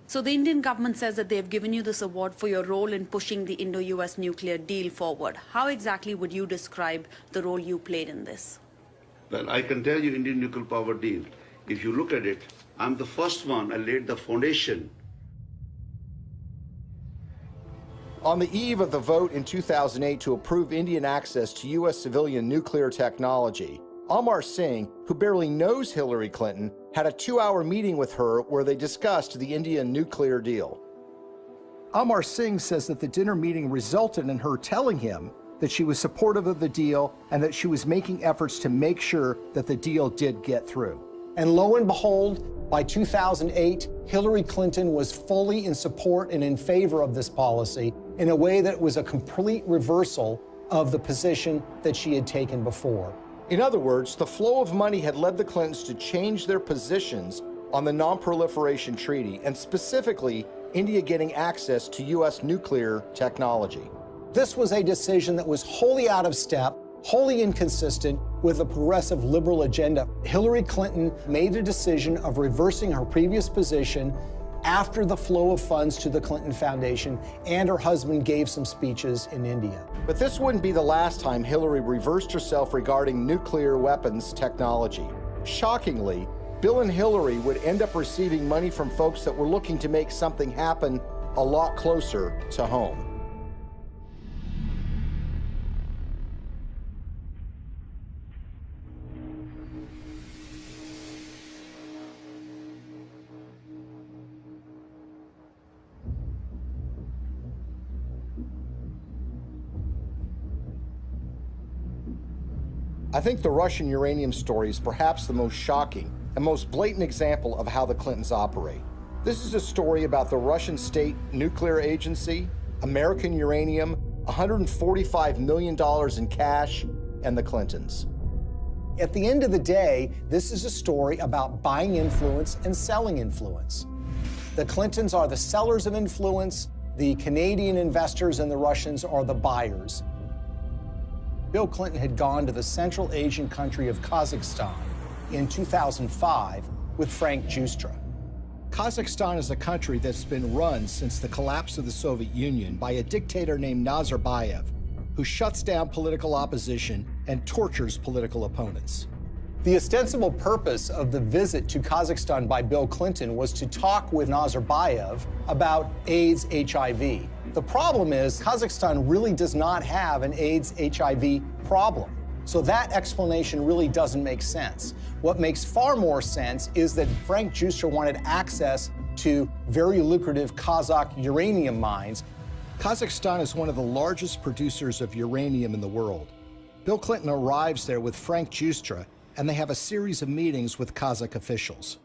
So the Indian government says that they've given you this award for your role in pushing the Indo-US nuclear deal forward. How exactly would you describe the role you played in this? Well, I can tell you Indian nuclear power deal. If you look at it, I'm the first one. I laid the foundation. On the eve of the vote in 2008 to approve Indian access to U.S. civilian nuclear technology, Amar Singh, who barely knows Hillary Clinton, had a 2-hour meeting with her where they discussed the Indian nuclear deal. Amar Singh says that the dinner meeting resulted in her telling him that she was supportive of the deal and that she was making efforts to make sure that the deal did get through. And lo and behold, by 2008, Hillary Clinton was fully in support and in favor of this policy in a way that was a complete reversal of the position that she had taken before. In other words, the flow of money had led the Clintons to change their positions on the Non-Proliferation Treaty, and specifically, India getting access to U.S. nuclear technology. This was a decision that was wholly out of step, wholly inconsistent with a progressive liberal agenda. Hillary Clinton made a decision of reversing her previous position after the flow of funds to the Clinton Foundation, and her husband gave some speeches in India. But this wouldn't be the last time Hillary reversed herself regarding nuclear weapons technology. Shockingly, Bill and Hillary would end up receiving money from folks that were looking to make something happen a lot closer to home. I think the Russian uranium story is perhaps the most shocking and most blatant example of how the Clintons operate. This is a story about the Russian state nuclear agency, American uranium, $145 million in cash, and the Clintons. At the end of the day, this is a story about buying influence and selling influence. The Clintons are the sellers of influence, the Canadian investors and the Russians are the buyers. Bill Clinton had gone to the Central Asian country of Kazakhstan in 2005 with Frank Giustra. Kazakhstan is a country that's been run since the collapse of the Soviet Union by a dictator named Nazarbayev, who shuts down political opposition and tortures political opponents. The ostensible purpose of the visit to Kazakhstan by Bill Clinton was to talk with Nazarbayev about AIDS, HIV. The problem is Kazakhstan really does not have an AIDS, HIV problem. So that explanation really doesn't make sense. What makes far more sense is that Frank Giustra wanted access to very lucrative Kazakh uranium mines. Kazakhstan is one of the largest producers of uranium in the world. Bill Clinton arrives there with Frank Giustra, and they have a series of meetings with Kazakh officials.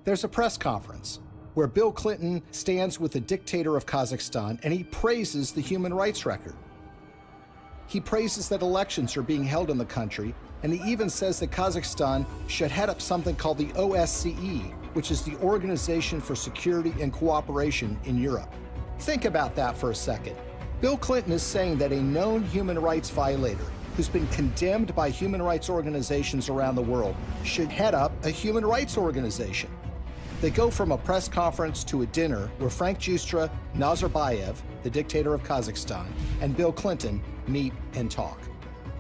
There's a press conference where Bill Clinton stands with the dictator of Kazakhstan and he praises the human rights record. He praises that elections are being held in the country, and he even says that Kazakhstan should head up something called the OSCE, which is the Organization for Security and Cooperation in Europe. Think about that for a second. Bill Clinton is saying that a known human rights violator who's been condemned by human rights organizations around the world should head up a human rights organization. They go from a press conference to a dinner where Frank Giustra, Nazarbayev, the dictator of Kazakhstan, and Bill Clinton meet and talk.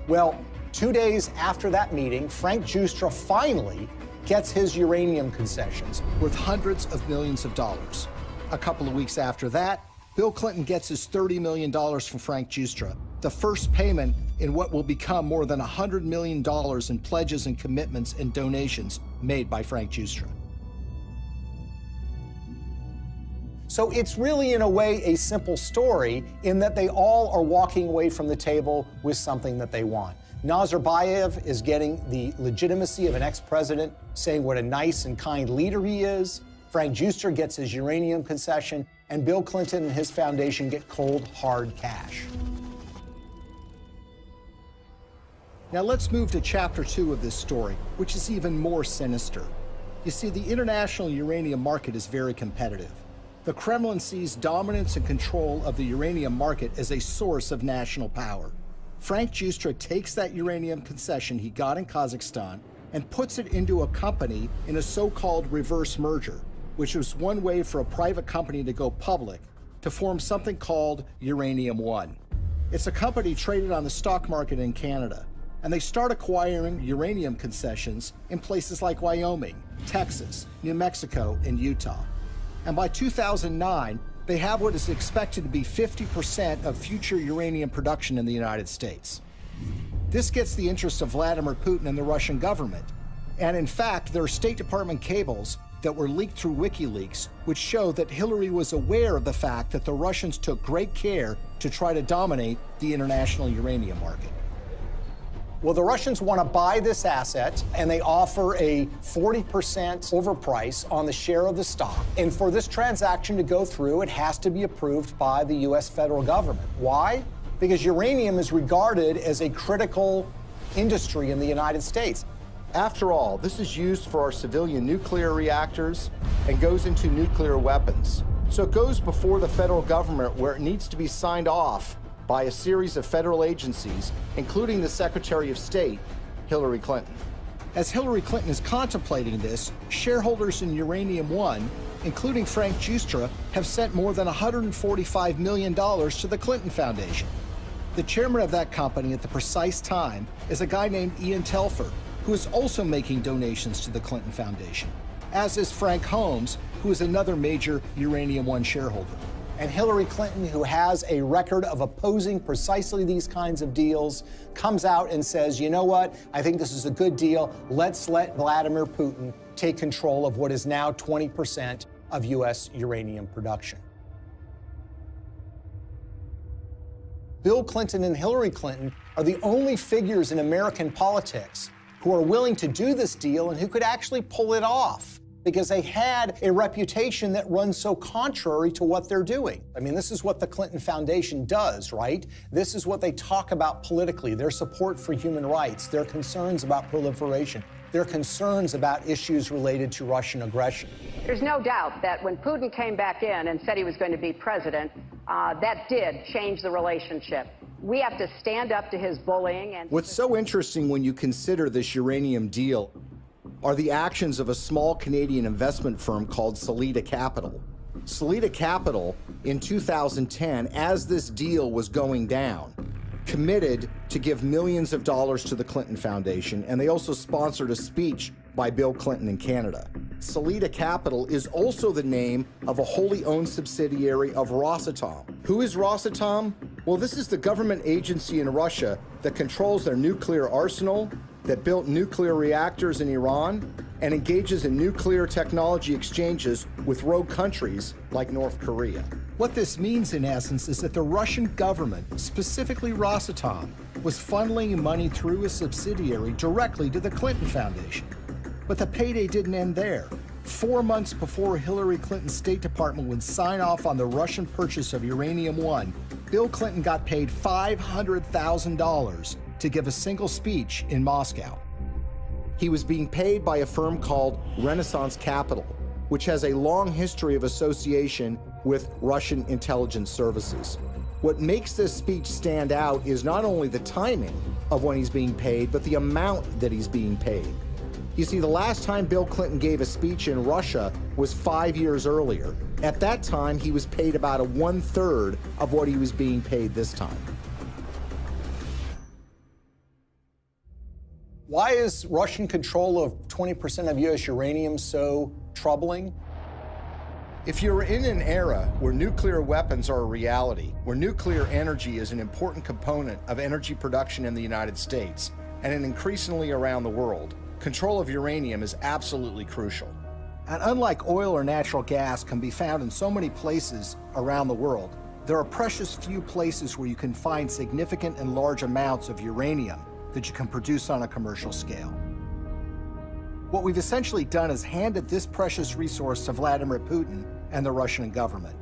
Well, 2 days after that meeting, Frank Giustra finally gets his uranium concessions worth hundreds of millions of dollars. A couple of weeks after that, Bill Clinton gets his $30 million from Frank Giustra, the first payment in what will become more than $100 million in pledges and commitments and donations made by Frank Giustra. So it's really, in a way, a simple story in that they all are walking away from the table with something that they want. Nazarbayev is getting the legitimacy of an ex-president, saying what a nice and kind leader he is. Frank Giustra gets his uranium concession, and Bill Clinton and his foundation get cold, hard cash. Now let's move to chapter 2 of this story, which is even more sinister. You see, the international uranium market is very competitive. The Kremlin sees dominance and control of the uranium market as a source of national power. Frank Giustra takes that uranium concession he got in Kazakhstan and puts it into a company in a so-called reverse merger, which was one way for a private company to go public to form something called Uranium One. It's a company traded on the stock market in Canada, and they start acquiring uranium concessions in places like Wyoming, Texas, New Mexico, and Utah. And by 2009, they have what is expected to be 50% of future uranium production in the United States. This gets the interest of Vladimir Putin and the Russian government. And in fact, there are State Department cables that were leaked through WikiLeaks, which show that Hillary was aware of the fact that the Russians took great care to try to dominate the international uranium market. Well, the Russians want to buy this asset, and they offer a 40% overprice on the share of the stock. And for this transaction to go through, it has to be approved by the U.S. federal government. Why? Because uranium is regarded as a critical industry in the United States. After all, this is used for our civilian nuclear reactors and goes into nuclear weapons. So it goes before the federal government where it needs to be signed off by a series of federal agencies, including the Secretary of State, Hillary Clinton. As Hillary Clinton is contemplating this, shareholders in Uranium One, including Frank Giustra, have sent more than $145 million to the Clinton Foundation. The chairman of that company at the precise time is a guy named Ian Telfer, who is also making donations to the Clinton Foundation, as is Frank Holmes, who is another major Uranium One shareholder. And Hillary Clinton, who has a record of opposing precisely these kinds of deals, comes out and says, you know what, I think this is a good deal. Let's let Vladimir Putin take control of what is now 20% of U.S. uranium production. Bill Clinton and Hillary Clinton are the only figures in American politics who are willing to do this deal and who could actually pull it off, because they had a reputation that runs so contrary to what they're doing. I mean, this is what the Clinton Foundation does, right? This is what they talk about politically, their support for human rights, their concerns about proliferation. They're concerns about issues related to Russian aggression. There's no doubt that when Putin came back in and said he was going to be president, that did change the relationship. We have to stand up to his bullying. And what's so interesting when you consider this uranium deal are the actions of a small Canadian investment firm called Salida Capital. Salida Capital, in 2010, as this deal was going down, committed to give millions of dollars to the Clinton Foundation, and they also sponsored a speech by Bill Clinton in Canada. Salida Capital is also the name of a wholly owned subsidiary of Rosatom. Who is Rosatom? Well, this is the government agency in Russia that controls their nuclear arsenal, that built nuclear reactors in Iran, and engages in nuclear technology exchanges with rogue countries like North Korea. What this means, in essence, is that the Russian government, specifically Rosatom, was funneling money through a subsidiary directly to the Clinton Foundation. But the payday didn't end there. 4 months before Hillary Clinton's State Department would sign off on the Russian purchase of uranium-1, Bill Clinton got paid $500,000 to give a single speech in Moscow. He was being paid by a firm called Renaissance Capital, which has a long history of association with Russian intelligence services. What makes this speech stand out is not only the timing of when he's being paid, but the amount that he's being paid. You see, the last time Bill Clinton gave a speech in Russia was 5 years earlier. At that time, he was paid about 1/3 of what he was being paid this time. Why is Russian control of 20% of U.S. uranium so troubling? If you're in an era where nuclear weapons are a reality, where nuclear energy is an important component of energy production in the United States and increasingly around the world, control of uranium is absolutely crucial. And unlike oil or natural gas can be found in so many places around the world, there are precious few places where you can find significant and large amounts of uranium that you can produce on a commercial scale. What we've essentially done is handed this precious resource to Vladimir Putin and the Russian government.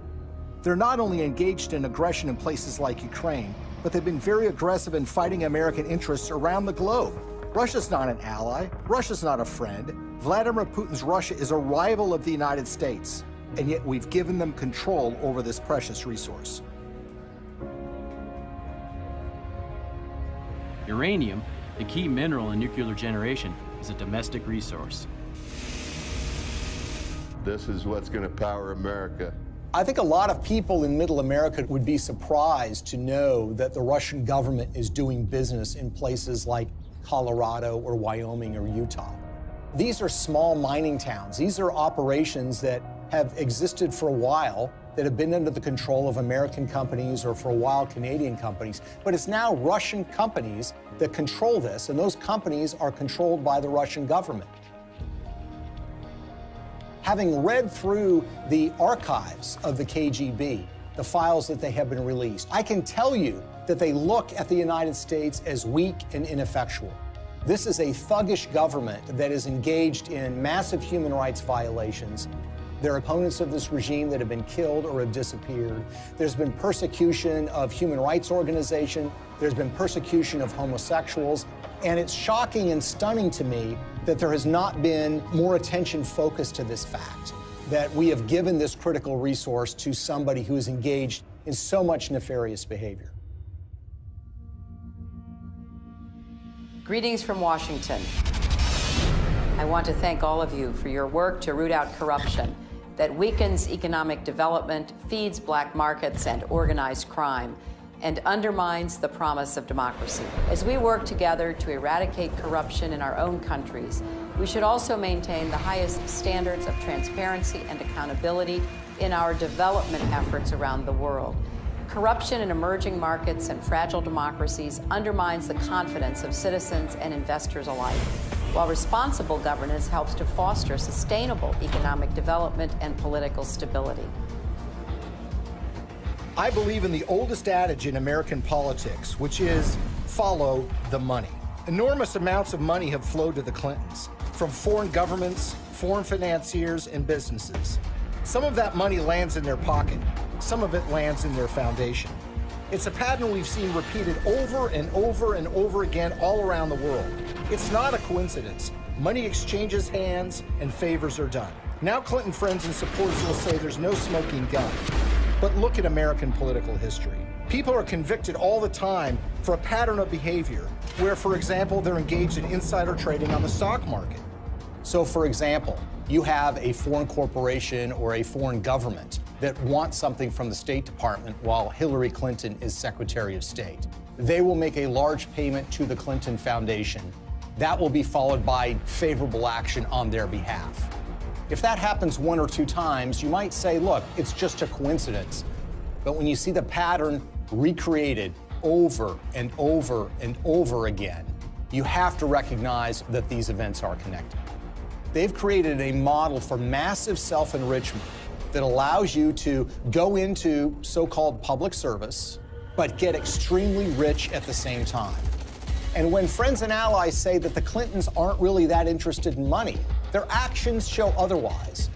They're not only engaged in aggression in places like Ukraine, but they've been very aggressive in fighting American interests around the globe. Russia's not an ally. Russia's not a friend. Vladimir Putin's Russia is a rival of the United States, and yet we've given them control over this precious resource. Uranium, the key mineral in nuclear generation, is a domestic resource. This is what's going to power America. I think a lot of people in Middle America would be surprised to know that the Russian government is doing business in places like Colorado or Wyoming or Utah. These are small mining towns. These are operations that have existed for a while, that have been under the control of American companies or for a while Canadian companies. But it's now Russian companies that control this, and those companies are controlled by the Russian government. Having read through the archives of the KGB, the files that they have been released, I can tell you that they look at the United States as weak and ineffectual. This is a thuggish government that is engaged in massive human rights violations. There are opponents of this regime that have been killed or have disappeared. There's been persecution of human rights organizations. There's been persecution of homosexuals. And it's shocking and stunning to me that there has not been more attention focused to this fact, that we have given this critical resource to somebody who is engaged in so much nefarious behavior. Greetings from Washington. I want to thank all of you for your work to root out corruption that weakens economic development, feeds black markets and organized crime, and undermines the promise of democracy. As we work together to eradicate corruption in our own countries, we should also maintain the highest standards of transparency and accountability in our development efforts around the world. Corruption in emerging markets and fragile democracies undermines the confidence of citizens and investors alike, while responsible governance helps to foster sustainable economic development and political stability. I believe in the oldest adage in American politics, which is follow the money. Enormous amounts of money have flowed to the Clintons from foreign governments, foreign financiers, and businesses. Some of that money lands in their pocket. Some of it lands in their foundation. It's a pattern we've seen repeated over and over and over again all around the world. It's not a coincidence. Money exchanges hands and favors are done. Now Clinton friends and supporters will say there's no smoking gun. But look at American political history. People are convicted all the time for a pattern of behavior where, for example, they're engaged in insider trading on the stock market. So, for example, you have a foreign corporation or a foreign government that wants something from the State Department while Hillary Clinton is Secretary of State. They will make a large payment to the Clinton Foundation. That will be followed by favorable action on their behalf. If that happens one or two times, you might say, look, it's just a coincidence. But when you see the pattern recreated over and over and over again, you have to recognize that these events are connected. They've created a model for massive self-enrichment that allows you to go into so-called public service, but get extremely rich at the same time. And when friends and allies say that the Clintons aren't really that interested in money, their actions show otherwise.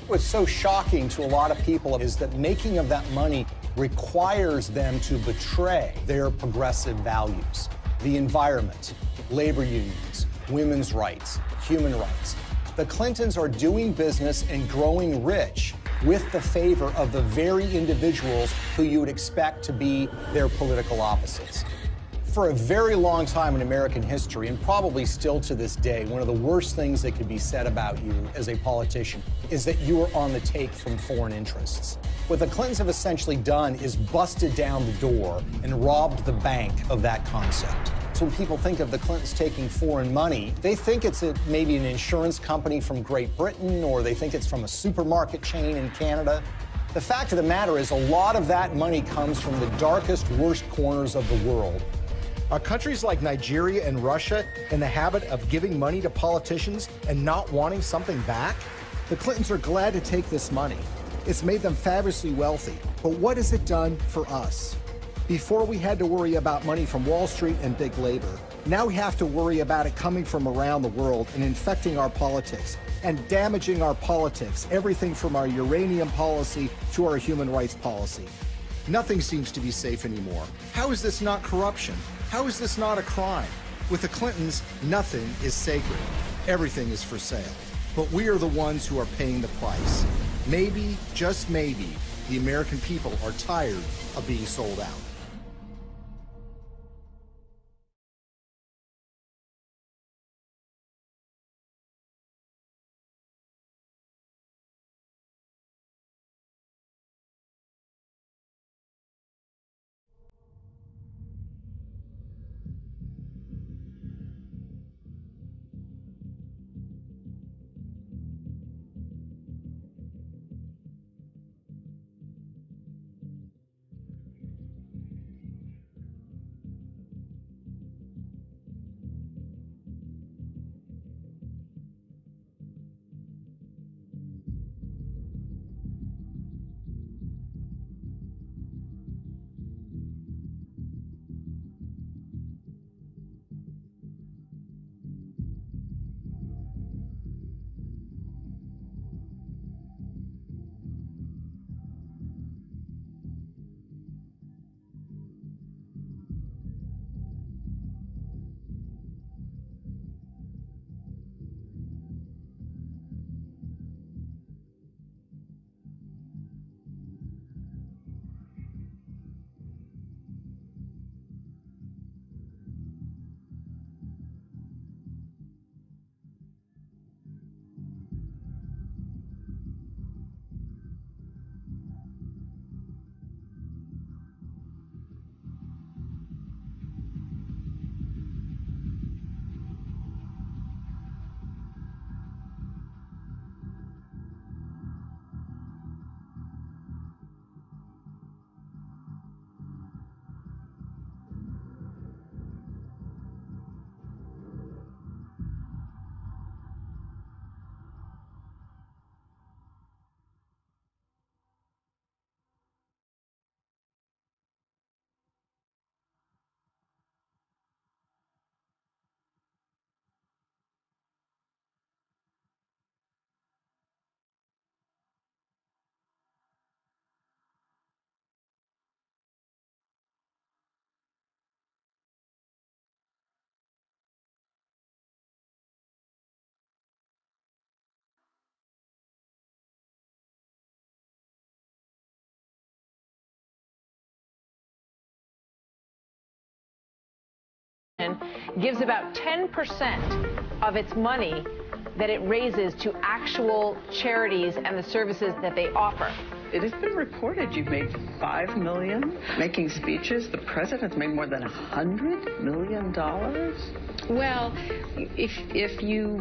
What's so shocking to a lot of people is that making of that money requires them to betray their progressive values, the environment, labor unions, women's rights, human rights. The Clintons are doing business and growing rich with the favor of the very individuals who you would expect to be their political opposites. For a very long time in American history, and probably still to this day, one of the worst things that could be said about you as a politician is that you are on the take from foreign interests. What the Clintons have essentially done is busted down the door and robbed the bank of that concept. So when people think of the Clintons taking foreign money, they think it's maybe an insurance company from Great Britain, or they think it's from a supermarket chain in Canada. The fact of the matter is a lot of that money comes from the darkest, worst corners of the world. Are countries like Nigeria and Russia in the habit of giving money to politicians and not wanting something back? The Clintons are glad to take this money. It's made them fabulously wealthy. But what has it done for us? Before we had to worry about money from Wall Street and big labor, now we have to worry about it coming from around the world and infecting our politics and damaging our politics, everything from our uranium policy to our human rights policy. Nothing seems to be safe anymore. How is this not corruption? How is this not a crime? With the Clintons, nothing is sacred. Everything is for sale. But we are the ones who are paying the price. Maybe, just maybe, the American people are tired of being sold out. gives about 10% of its money that it raises to actual charities and the services that they offer. It has been reported you've made $5 million making speeches. The president's made more than $100 million. Well, if you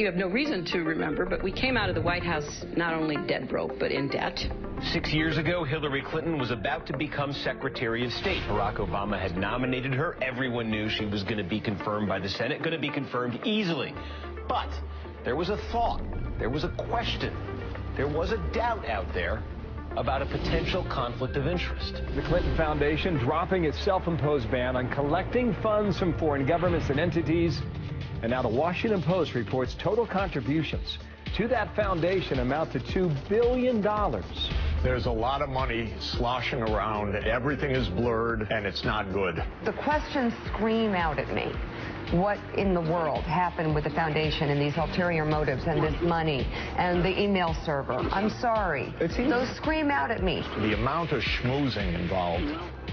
have no reason to remember, but we came out of the White House not only dead broke, but in debt. 6 years ago, Hillary Clinton was about to become Secretary of State. Barack Obama had nominated her. Everyone knew she was going to be confirmed by the Senate, going to be confirmed easily. But there was a thought, there was a question, there was a doubt out there about a potential conflict of interest. The Clinton Foundation dropping its self-imposed ban on collecting funds from foreign governments and entities. And now the Washington Post reports total contributions to that foundation amount to $2 billion. There's a lot of money sloshing around, and everything is blurred, and it's not good. The questions scream out at me. What in the world happened with the foundation and these ulterior motives and this money and the email server? I'm sorry. Those scream out at me. The amount of schmoozing involved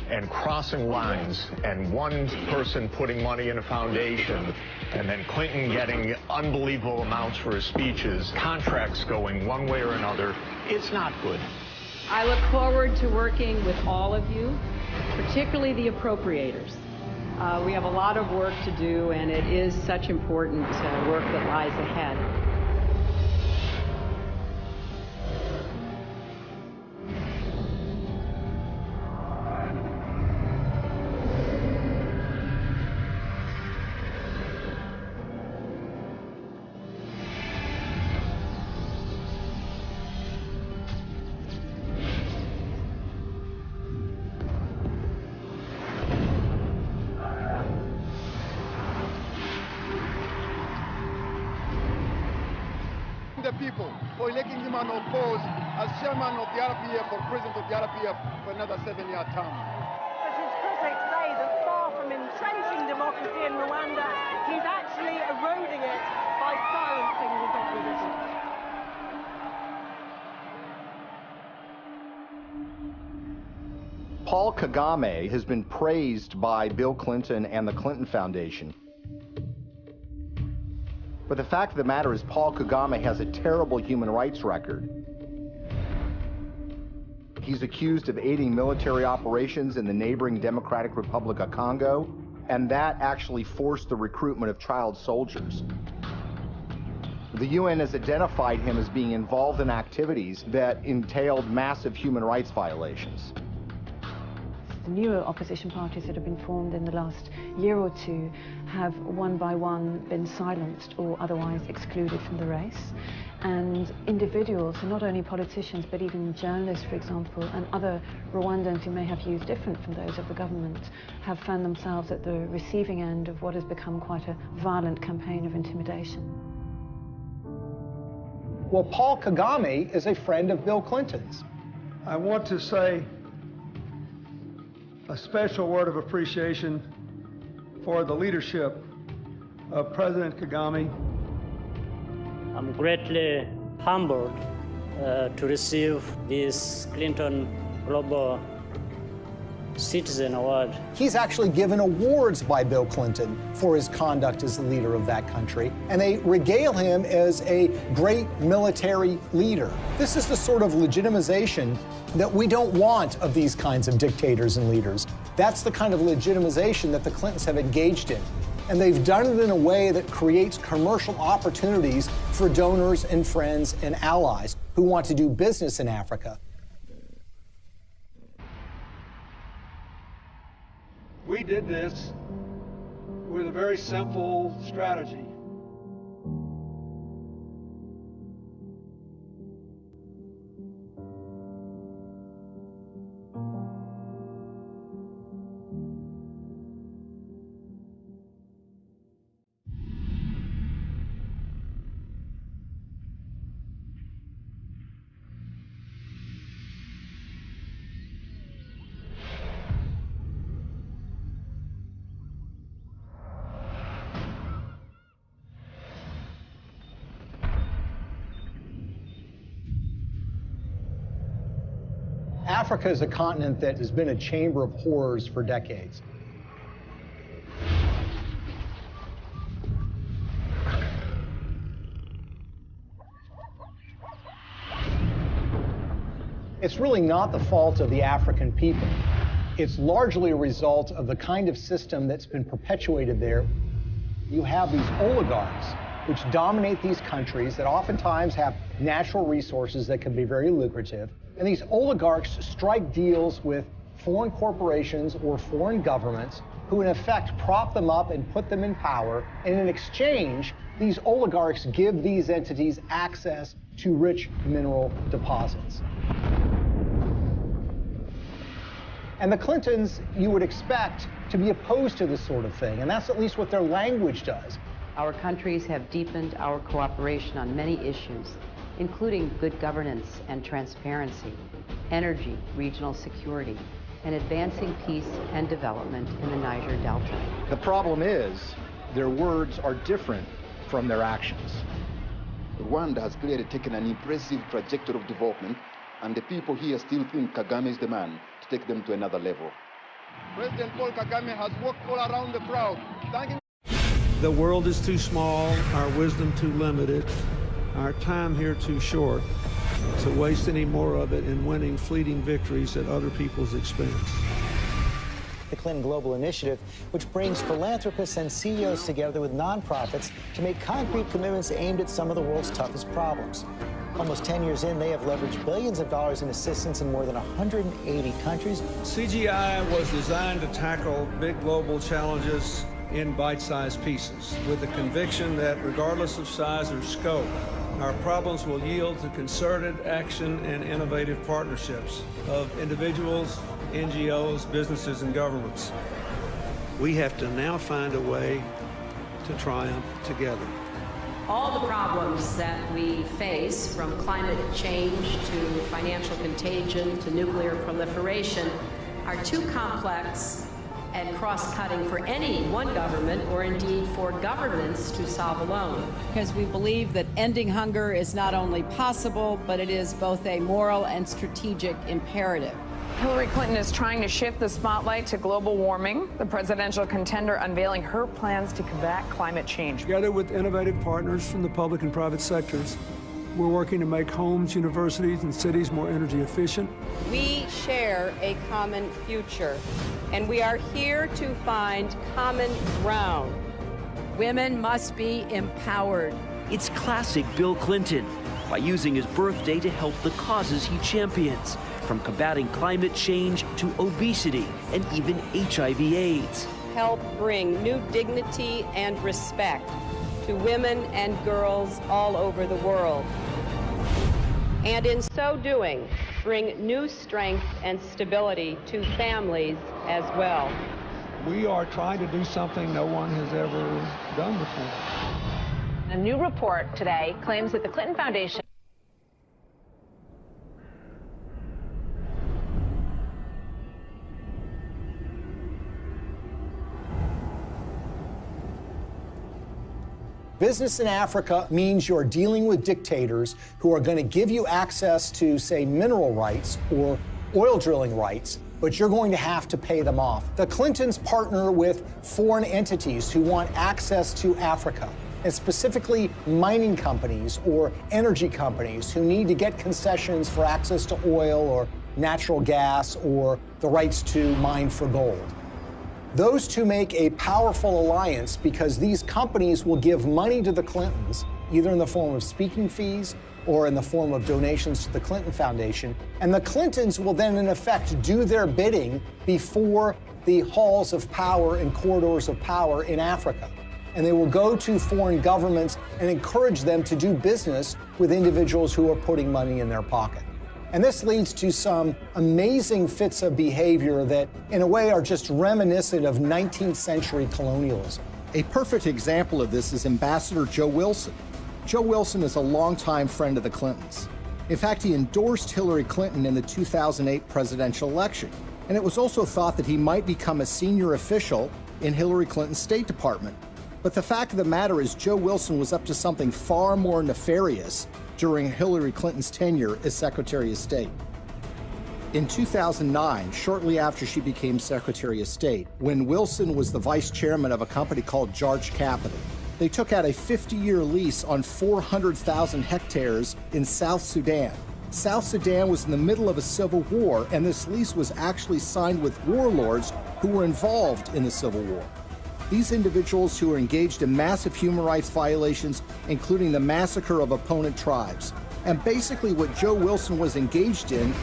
and crossing lines and one person putting money in a foundation and then Clinton getting unbelievable amounts for his speeches, contracts going one way or another, it's not good. I look forward to working with all of you, particularly the appropriators. We have a lot of work to do, and it is such important work that lies ahead. The people for electing him unopposed as chairman of the RPF or president of the RPF for another 7-year term. But his critics say that far from entrenching democracy in Rwanda, he's actually eroding it by silencing his opposition. Paul Kagame has been praised by Bill Clinton and the Clinton Foundation. But the fact of the matter is Paul Kagame has a terrible human rights record. He's accused of aiding military operations in the neighboring Democratic Republic of Congo, and that actually forced the recruitment of child soldiers. The UN has identified him as being involved in activities that entailed massive human rights violations. The newer opposition parties that have been formed in the last year or two have one by one been silenced or otherwise excluded from the race. And individuals, so not only politicians but even journalists, for example, and other Rwandans who may have views different from those of the government, have found themselves at the receiving end of what has become quite a violent campaign of intimidation. Well, Paul Kagame is a friend of Bill Clinton's. I want to say a special word of appreciation for the leadership of President Kagame. I'm greatly humbled to receive this Clinton Global Citizen Award. He's actually given awards by Bill Clinton for his conduct as the leader of that country, and they regale him as a great military leader. This is the sort of legitimization that we don't want of these kinds of dictators and leaders. That's the kind of legitimization that the Clintons have engaged in. And they've done it in a way that creates commercial opportunities for donors and friends and allies who want to do business in Africa. We did this with a very simple strategy. Africa is a continent that has been a chamber of horrors for decades. It's really not the fault of the African people. It's largely a result of the kind of system that's been perpetuated there. You have these oligarchs which dominate these countries that oftentimes have natural resources that can be very lucrative. And these oligarchs strike deals with foreign corporations or foreign governments who in effect prop them up and put them in power. And in exchange, these oligarchs give these entities access to rich mineral deposits. And the Clintons, you would expect to be opposed to this sort of thing, and that's at least what their language does. Our countries have deepened our cooperation on many issues, including good governance and transparency, energy, regional security, and advancing peace and development in the Niger Delta. The problem is, their words are different from their actions. Rwanda has clearly taken an impressive trajectory of development, and the people here still think Kagame is the man to take them to another level. President Paul Kagame has walked all around the crowd, thanking. The world is too small, our wisdom too limited, our time here too short to waste any more of it in winning fleeting victories at other people's expense. The Clinton Global Initiative, which brings philanthropists and CEOs together with nonprofits to make concrete commitments aimed at some of the world's toughest problems. Almost 10 years in, they have leveraged billions of dollars in assistance in more than 180 countries. CGI was designed to tackle big global challenges in bite-sized pieces, with the conviction that regardless of size or scope, our problems will yield to concerted action and innovative partnerships of individuals, NGOs, businesses, and governments. We have to now find a way to triumph together. All the problems that we face, from climate change to financial contagion to nuclear proliferation, are too complex and cross-cutting for any one government, or indeed for governments, to solve alone. Because we believe that ending hunger is not only possible, but it is both a moral and strategic imperative. Hillary Clinton is trying to shift the spotlight to global warming, the presidential contender unveiling her plans to combat climate change. Together with innovative partners from the public and private sectors, we're working to make homes, universities, and cities more energy efficient. We share a common future, and we are here to find common ground. Women must be empowered. It's classic Bill Clinton, by using his birthday to help the causes he champions, from combating climate change to obesity and even HIV/AIDS. Help bring new dignity and respect to women and girls all over the world. And in so doing, bring new strength and stability to families as well. We are trying to do something no one has ever done before. A new report today claims that the Clinton Foundation Business in Africa means you're dealing with dictators who are going to give you access to, say, mineral rights or oil drilling rights, but you're going to have to pay them off. The Clintons partner with foreign entities who want access to Africa, and specifically mining companies or energy companies who need to get concessions for access to oil or natural gas or the rights to mine for gold. Those two make a powerful alliance because these companies will give money to the Clintons, either in the form of speaking fees or in the form of donations to the Clinton Foundation. And the Clintons will then, in effect, do their bidding before the halls of power and corridors of power in Africa. And they will go to foreign governments and encourage them to do business with individuals who are putting money in their pocket. And this leads to some amazing fits of behavior that, in a way, are just reminiscent of 19th century colonialism. A perfect example of this is Ambassador Joe Wilson. Joe Wilson is a longtime friend of the Clintons. In fact, he endorsed Hillary Clinton in the 2008 presidential election, and it was also thought that he might become a senior official in Hillary Clinton's State Department. But the fact of the matter is Joe Wilson was up to something far more nefarious during Hillary Clinton's tenure as Secretary of State. In 2009, shortly after she became Secretary of State, when Wilson was the vice chairman of a company called Jarch Capital, they took out a 50-year lease on 400,000 hectares in South Sudan. South Sudan was in the middle of a civil war, and this lease was actually signed with warlords who were involved in the civil war. These individuals who were engaged in massive human rights violations, including the massacre of opponent tribes. And basically what Joe Wilson was engaged in